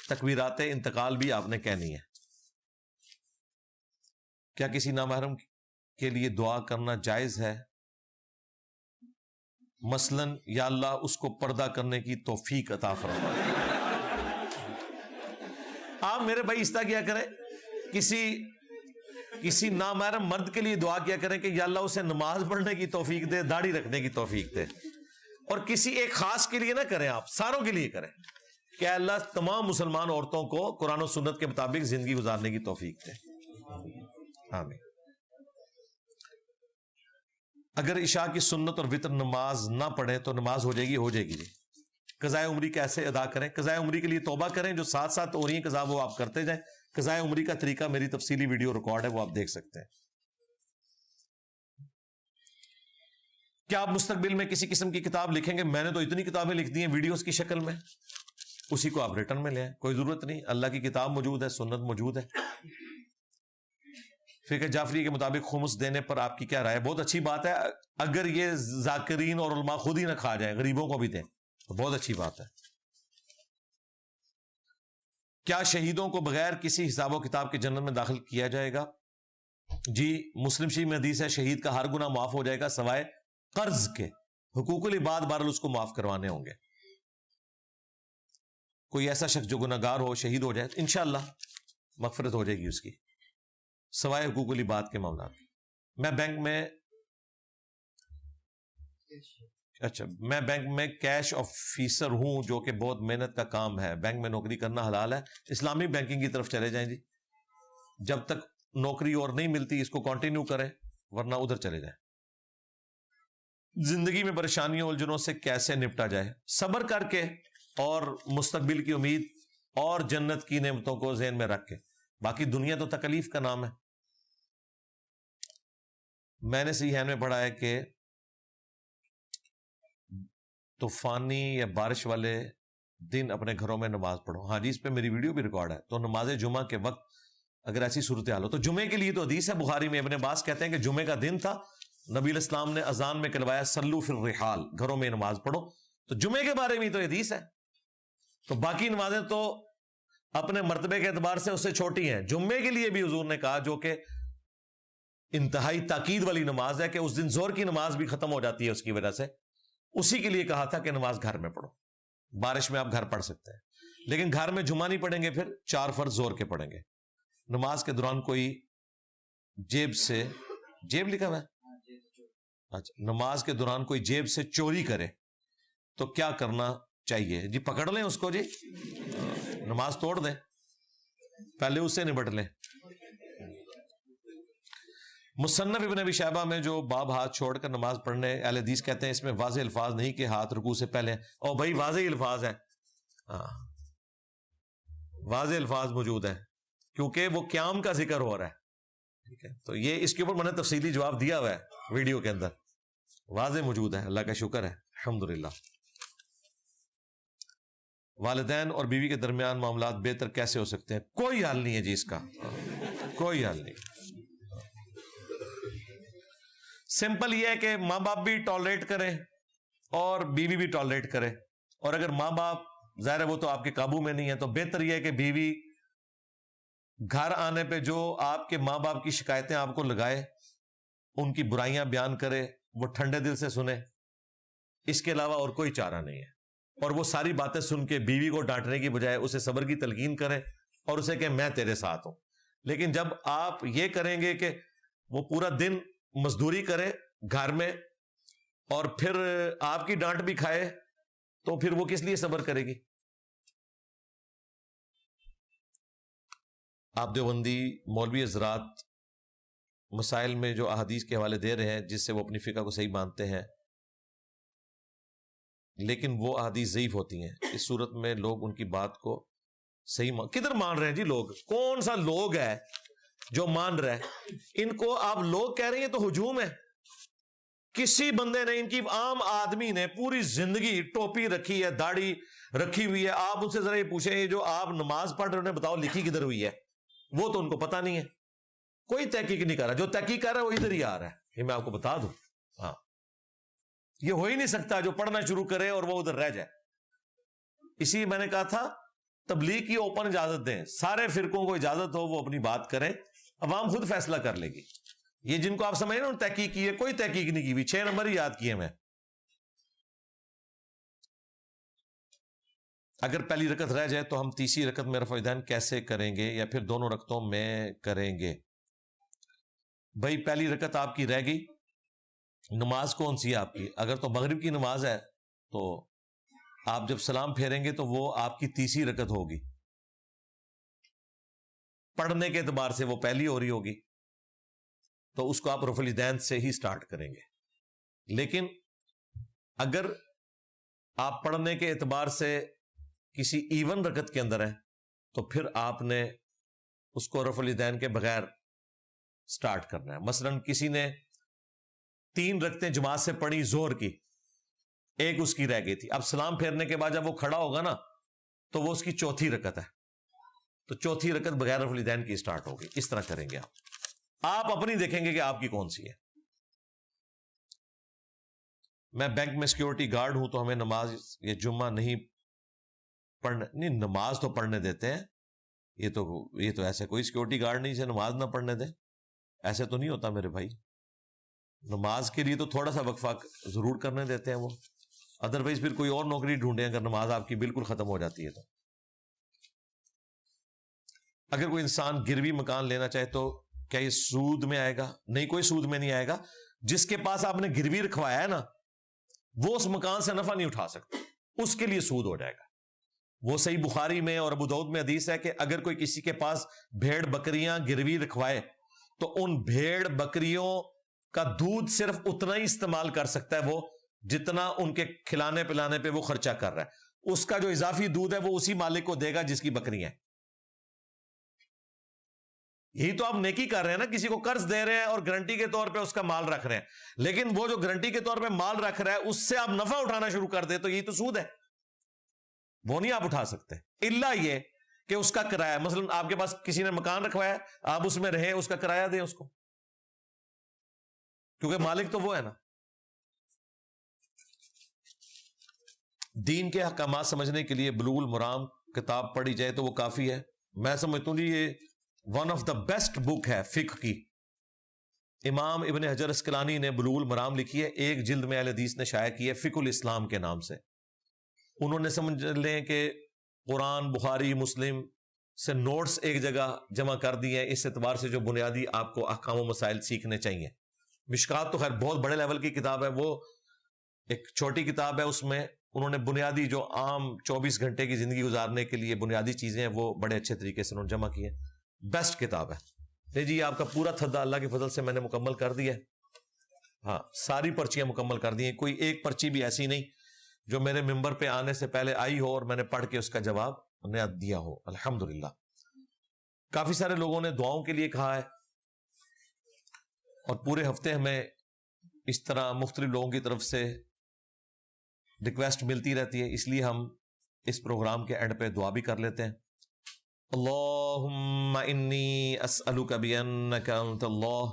تکبیرات انتقال بھی آپ نے کہنی ہے. کیا کسی نامحرم کے لیے دعا کرنا جائز ہے؟ مثلاً یا اللہ اس کو پردہ کرنے کی توفیق عطا فرما. آپ میرے بھائی اس طرح کیا کریں, کسی کسی نامحرم مرد کے لیے دعا کیا کریں کہ یا اللہ اسے نماز پڑھنے کی توفیق دے، داڑھی رکھنے کی توفیق دے. اور کسی ایک خاص کے لیے نہ کریں، آپ ساروں کے لیے کریں کہ اللہ تمام مسلمان عورتوں کو قرآن و سنت کے مطابق زندگی گزارنے کی توفیق دے. آمین. اگر عشاء کی سنت اور وتر نماز نہ پڑھیں تو نماز ہو جائے گی جی. قضائے عمری کیسے ادا کریں؟ قضائے عمری کے لیے توبہ کریں، جو ساتھ ساتھ ہو رہی ہیں قضا وہ آپ کرتے جائیں. قضائے عمری کا طریقہ میری تفصیلی ویڈیو ریکارڈ ہے، وہ آپ دیکھ سکتے ہیں. کیا آپ مستقبل میں کسی قسم کی کتاب لکھیں گے؟ میں نے تو اتنی کتابیں لکھ دی ہیں ویڈیوز کی شکل میں، اسی کو آپ ریٹرن میں لے آئیں، کوئی ضرورت نہیں. اللہ کی کتاب موجود ہے، سنت موجود ہے. فقہ جعفری کے مطابق خمس دینے پر آپ کی کیا رائے؟ بہت اچھی بات ہے، اگر یہ ذاکرین اور علماء خود ہی نہ کھا جائیں، غریبوں کو بھی دیں تو بہت اچھی بات ہے. کیا شہیدوں کو بغیر کسی حساب و کتاب کے جنت میں داخل کیا جائے گا؟ جی، مسلم شریف میں حدیث ہے شہید کا ہر گناہ معاف ہو جائے گا سوائے قرض کے. حقوق العباد بہرحال اس کو معاف کروانے ہوں گے. کوئی ایسا شخص جو گناہ گار ہو شہید ہو جائے تو انشاءاللہ مغفرت ہو جائے گی اس کی، سوائے حقوق العباد کے معاملات. میں بینک میں کیش آفیسر ہوں، جو کہ بہت محنت کا کام ہے. بینک میں نوکری کرنا حلال ہے؟ اسلامی بینکنگ کی طرف چلے جائیں جی. جب تک نوکری اور نہیں ملتی اس کو کنٹینیو کریں، ورنہ ادھر چلے جائیں. زندگی میں پریشانیوں اور الجھنوں سے کیسے نپٹا جائے؟ صبر کر کے اور مستقبل کی امید اور جنت کی نعمتوں کو ذہن میں رکھ کے. باقی دنیا تو تکلیف کا نام ہے. میں نے صحیح میں پڑھا ہے کہ طوفانی یا بارش والے دن اپنے گھروں میں نماز پڑھو. ہاں جی، اس پہ میری ویڈیو بھی ریکارڈ ہے. تو نماز جمعہ کے وقت اگر ایسی صورتحال ہو تو جمعے کے لیے تو حدیث ہے بخاری میں، ابن عباس کہتے ہیں کہ جمعے کا دن تھا، نبی علیہ السلام نے اذان میں کہلوایا صلو فی الرحال، گھروں میں نماز پڑھو. تو جمعے کے بارے میں تو حدیث ہے. تو باقی نمازیں تو اپنے مرتبے کے اعتبار سے اس سے چھوٹی ہیں. جمعے کے لیے بھی حضور نے کہا، جو کہ انتہائی تاکید والی نماز ہے کہ اس دن زور کی نماز بھی ختم ہو جاتی ہے اس کی وجہ سے، اسی کے لیے کہا تھا کہ نماز گھر میں پڑھو. بارش میں آپ گھر پڑھ سکتے ہیں، لیکن گھر میں جمعہ نہیں پڑھیں گے، پھر 4 فرض زور کے پڑھیں گے. نماز کے دوران کوئی جیب لکھا ہوا ہے، اچھا، نماز کے دوران کوئی جیب سے چوری کرے تو کیا کرنا چاہیے؟ جی پکڑ لیں اس کو، جی نماز توڑ دیں، پہلے اس سے نبٹ لیں. مصنف ابن ابی شیبہ میں جو باب ہاتھ چھوڑ کر نماز پڑھنے، اہل حدیث کہتے ہیں اس میں واضح الفاظ نہیں کہ ہاتھ رکوع سے پہلے. او بھائی واضح الفاظ ہے، واضح الفاظ موجود ہیں، کیونکہ وہ قیام کا ذکر ہو رہا ہے. ٹھیک ہے، تو یہ اس کے اوپر میں نے تفصیلی جواب دیا ہوا ہے ویڈیو کے اندر، واضح موجود ہے. اللہ کا شکر ہے، الحمدللہ. والدین اور بیوی کے درمیان معاملات بہتر کیسے ہو سکتے ہیں؟ کوئی حل نہیں ہے جی اس کا، کوئی حل نہیں. سمپل یہ ہے کہ ماں باپ بھی ٹالریٹ کریں اور بیوی بھی ٹالریٹ کرے. اور اگر ماں باپ ظاہر ہے وہ تو آپ کے قابو میں نہیں ہے، تو بہتر یہ ہے کہ بیوی گھر آنے پہ جو آپ کے ماں باپ کی شکایتیں آپ کو لگائے، ان کی برائیاں بیان کرے، وہ ٹھنڈے دل سے سنے. اس کے علاوہ اور کوئی چارہ نہیں ہے. اور وہ ساری باتیں سن کے بیوی کو ڈانٹنے کی بجائے اسے صبر کی تلقین کریں اور اسے کہ میں تیرے ساتھ ہوں. لیکن جب آپ یہ کریں گے کہ وہ پورا دن مزدوری کرے گھر میں اور پھر آپ کی ڈانٹ بھی کھائے، تو پھر وہ کس لیے صبر کرے گی؟ آپ دیوبندی مولوی حضرات مسائل میں جو احادیث کے حوالے دے رہے ہیں جس سے وہ اپنی فقہ کو صحیح مانتے ہیں، لیکن وہ احادیث ضعیف ہوتی ہیں، اس صورت میں لوگ ان کی بات کو صحیح کدھر مان رہے ہیں جی؟ لوگ کون سا لوگ ہے جو مان رہے ہیں؟ ان کو آپ لوگ کہہ رہے ہیں تو ہجوم ہے. کسی بندے نے، ان کی عام آدمی نے پوری زندگی ٹوپی رکھی ہے، داڑھی رکھی ہوئی ہے. آپ ان سے ذرا یہ پوچھیں، یہ جو آپ نماز پڑھ رہے انہیں بتاؤ لکھی کدھر ہوئی ہے؟ وہ تو ان کو پتہ نہیں ہے، کوئی تحقیق نہیں کر رہا. جو تحقیق کر رہا ہے وہ ادھر ہی آ رہا ہے، یہ میں آپ کو بتا دوں. ہاں، یہ ہو ہی نہیں سکتا جو پڑھنا شروع کرے اور وہ ادھر رہ جائے. اسی میں نے کہا تھا تبلیغ کی اوپن اجازت دیں، سارے فرقوں کو اجازت ہو وہ اپنی بات کریں، عوام خود فیصلہ کر لے گی. یہ جن کو آپ سمجھیں نا تحقیق کی ہے، کوئی تحقیق نہیں کی ہوئی، 6 نمبر ہی یاد کیے میں. اگر پہلی رکعت رہ جائے تو ہم تیسری رکعت میں رفع یدین کیسے کریں گے، یا پھر دونوں رکعتوں میں کریں گے؟ بھائی پہلی رکعت آپ کی رہ گئی، نماز کون سی ہے آپ کی؟ اگر تو مغرب کی نماز ہے تو آپ جب سلام پھیریں گے تو وہ آپ کی تیسری رکعت ہوگی، پڑھنے کے اعتبار سے وہ پہلی ہو رہی ہوگی، تو اس کو آپ رفع الیدین سے ہی سٹارٹ کریں گے۔ لیکن اگر آپ پڑھنے کے اعتبار سے کسی ایون رکعت کے اندر ہیں تو پھر آپ نے اس کو رفع الیدین کے بغیر سٹارٹ کرنا ہے۔ مثلا کسی نے 3 رکعتیں جماعت سے پڑھی ظہر کی، ایک اس کی رہ گئی تھی، اب سلام پھیرنے کے بعد جب وہ کھڑا ہوگا نا تو وہ اس کی چوتھی رکعت ہے، تو چوتھی رکعت بغیر رفع الیدین کی سٹارٹ ہوگی۔ اس طرح کریں گے آپ اپنی دیکھیں گے کہ آپ کی کون سی ہے۔ میں بینک میں سیکیورٹی گارڈ ہوں تو ہمیں نماز یہ جمعہ نہیں پڑھنے، نہیں نماز تو پڑھنے دیتے ہیں، یہ تو ایسے کوئی سیکیورٹی گارڈ نہیں سے نماز نہ پڑھنے دے، ایسے تو نہیں ہوتا میرے بھائی۔ نماز کے لیے تو تھوڑا سا وقفہ ضرور کرنے دیتے ہیں وہ، ادروائز پھر کوئی اور نوکری ڈھونڈیں اگر نماز آپ کی بالکل ختم ہو جاتی ہے تو۔ اگر کوئی انسان گروی مکان لینا چاہے تو کیا یہ سود میں آئے گا؟ نہیں، کوئی سود میں نہیں آئے گا۔ جس کے پاس آپ نے گروی رکھوایا ہے نا وہ اس مکان سے نفع نہیں اٹھا سکتا، اس کے لیے سود ہو جائے گا۔ وہ صحیح بخاری میں اور ابو داؤد میں حدیث ہے کہ اگر کوئی کسی کے پاس بھیڑ بکریاں گروی رکھوائے تو ان بھیڑ بکریوں کا دودھ صرف اتنا ہی استعمال کر سکتا ہے وہ جتنا ان کے کھلانے پلانے پہ وہ خرچہ کر رہا ہے، اس کا جو اضافی دودھ ہے وہ اسی مالک کو دے گا جس کی بکریاں ہیں۔ یہی تو آپ نیکی کر رہے ہیں نا، کسی کو قرض دے رہے ہیں اور گارنٹی کے طور پہ اس کا مال رکھ رہے ہیں، لیکن وہ جو گارنٹی کے طور پہ مال رکھ رہا ہے اس سے آپ نفع اٹھانا شروع کر دیں تو یہی تو سود ہے، وہ نہیں آپ اٹھا سکتے، الا یہ کہ اس کا کرایہ، مثلا آپ کے پاس کسی نے مکان رکھوایا، آپ اس میں رہیں، اس کا کرایہ دیں اس کو، کیونکہ مالک تو وہ ہے نا۔ دین کے احکامات سمجھنے کے لیے بلوغ المرام کتاب پڑھی جائے تو وہ کافی ہے۔ میں سمجھتا ہوں یہ ون آف دا بیسٹ بک ہے فقہ کی۔ امام ابن حجر اسقلانی نے بلوغ المرام لکھی ہے، ایک جلد میں اہل حدیث نے شائع کی ہے فقہ الاسلام کے نام سے۔ انہوں نے سمجھ لیں کہ قرآن، بخاری، مسلم سے نوٹس ایک جگہ جمع کر دی ہیں، اس اعتبار سے جو بنیادی آپ کو احکام و مسائل سیکھنے چاہیے۔ مشکات تو خیر بہت بڑے لیول کی کتاب ہے، وہ ایک چھوٹی کتاب ہے، اس میں انہوں نے بنیادی جو عام 24 گھنٹے کی زندگی گزارنے کے لیے بنیادی چیزیں ہیں وہ بڑے اچھے طریقے سے انہوں نے جمع کی ہیں۔ بیسٹ کتاب ہے۔ نہیں جی، آپ کا پورا تھدا اللہ کے فضل سے میں نے مکمل کر دیا ہے، ہاں ساری پرچیاں مکمل کر دی ہیں، کوئی ایک پرچی بھی ایسی نہیں جو میرے ممبر پہ آنے سے پہلے آئی ہو اور میں نے پڑھ کے اس کا جواب نیا دیا ہو، الحمدللہ۔ کافی سارے لوگوں نے دعاؤں کے لیے کہا ہے اور پورے ہفتے ہمیں اس طرح مختلف لوگوں کی طرف سے ریکویسٹ ملتی رہتی ہے، اس لیے ہم اس پروگرام کے اینڈ پہ دعا بھی کر لیتے ہیں۔ اللہم انی اسألک بانک انت اللہ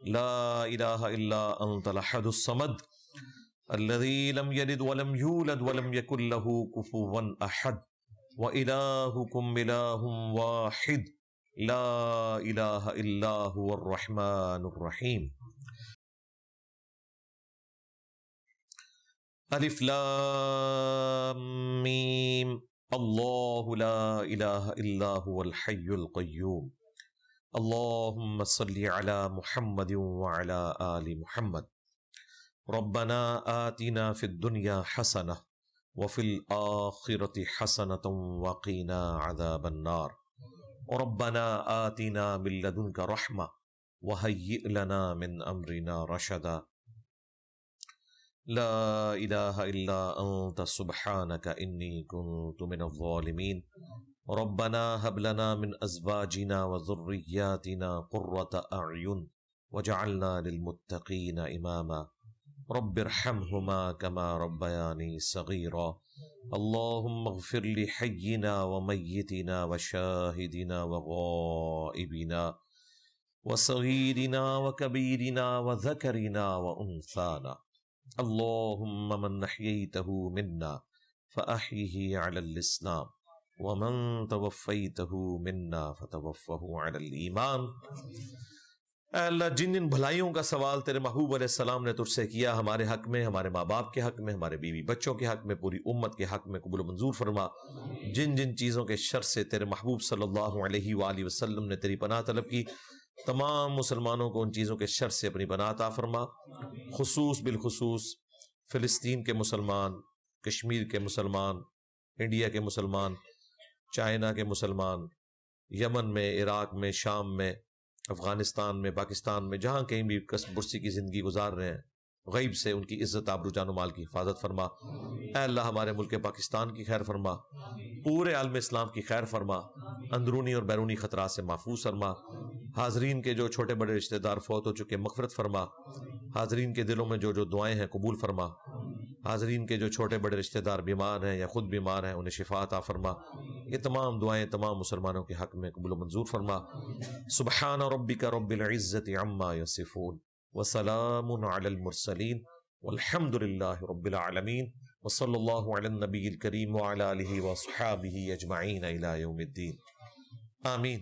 لا الہ الا انت الاحد الصمد الذی لم یلد ولم یولد ولم یکن لہ کفوا احد وإلہکم الہ واحد لا الہ الا هو الرحمن الرحیم۔ الف لام میم اللہ لا الہ الا هو الحی القیوم اللہم صلی علی محمد وعلی آل محمد ربنا آتنا فی الدنیا حسنہ وفی الآخرۃ حسنۃ وقنا عذاب النار ربنا آتنا من لدنک رحمہ وہیئ لنا من امرنا رشدا لا الہ الا انت سبحانک انی کنت من الظالمین ربنا هب لنا من ازواجنا وذریاتنا قرۃ اعین وجعلنا للمتقین اماما رب ارحمهما كما ربياني صغيرا اللهم اغفر لحينا وميتنا وشاهدنا وغائبنا وصغيرنا وكبيرنا وذكرنا وأنثانا اللهم من أحييته منا فأحيه على الإسلام ومن توفيته منا فتوفه على الإيمان۔ اے اللہ، جن جن بھلائیوں کا سوال تیرے محبوب علیہ السلام نے تجھ سے کیا، ہمارے حق میں، ہمارے ماں باپ کے حق میں، ہمارے بیوی بچوں کے حق میں، پوری امت کے حق میں قبول و منظور فرما۔ جن جن چیزوں کے شر سے تیرے محبوب صلی اللہ علیہ وآلہ وسلم نے تیری پناہ طلب کی، تمام مسلمانوں کو ان چیزوں کے شر سے اپنی پناہ عطا فرما، بالخصوص فلسطین کے مسلمان، کشمیر کے مسلمان، انڈیا کے مسلمان، چائنا کے مسلمان، یمن میں، عراق میں، شام میں، افغانستان میں، پاکستان میں، جہاں کہیں بھی کسب برسی کی زندگی گزار رہے ہیں، غیب سے ان کی عزت، آبرو، جان و مال کی حفاظت فرما۔ اے اللہ ہمارے ملک پاکستان کی خیر فرما، پورے عالم اسلام کی خیر فرما، اندرونی اور بیرونی خطرات سے محفوظ فرما۔ حاضرین کے جو چھوٹے بڑے رشتہ دار فوت ہو چکے مغفرت فرما، حاضرین کے دلوں میں جو دعائیں ہیں قبول فرما، حاضرین کے جو چھوٹے بڑے رشتہ دار بیمار ہیں یا خود بیمار ہیں انہیں شفا عطا فرما۔ یہ تمام دعائیں تمام مسلمانوں کے حق میں قبول و منظور فرما۔ سبحان ربک رب العزت عما یصفون وسلام علی المرسلین والحمد للہ رب العالمین، وصلی اللہ علی النبی الکریم وعلی آلہ وصحابہ اجمعین الی یوم الدین، آمین۔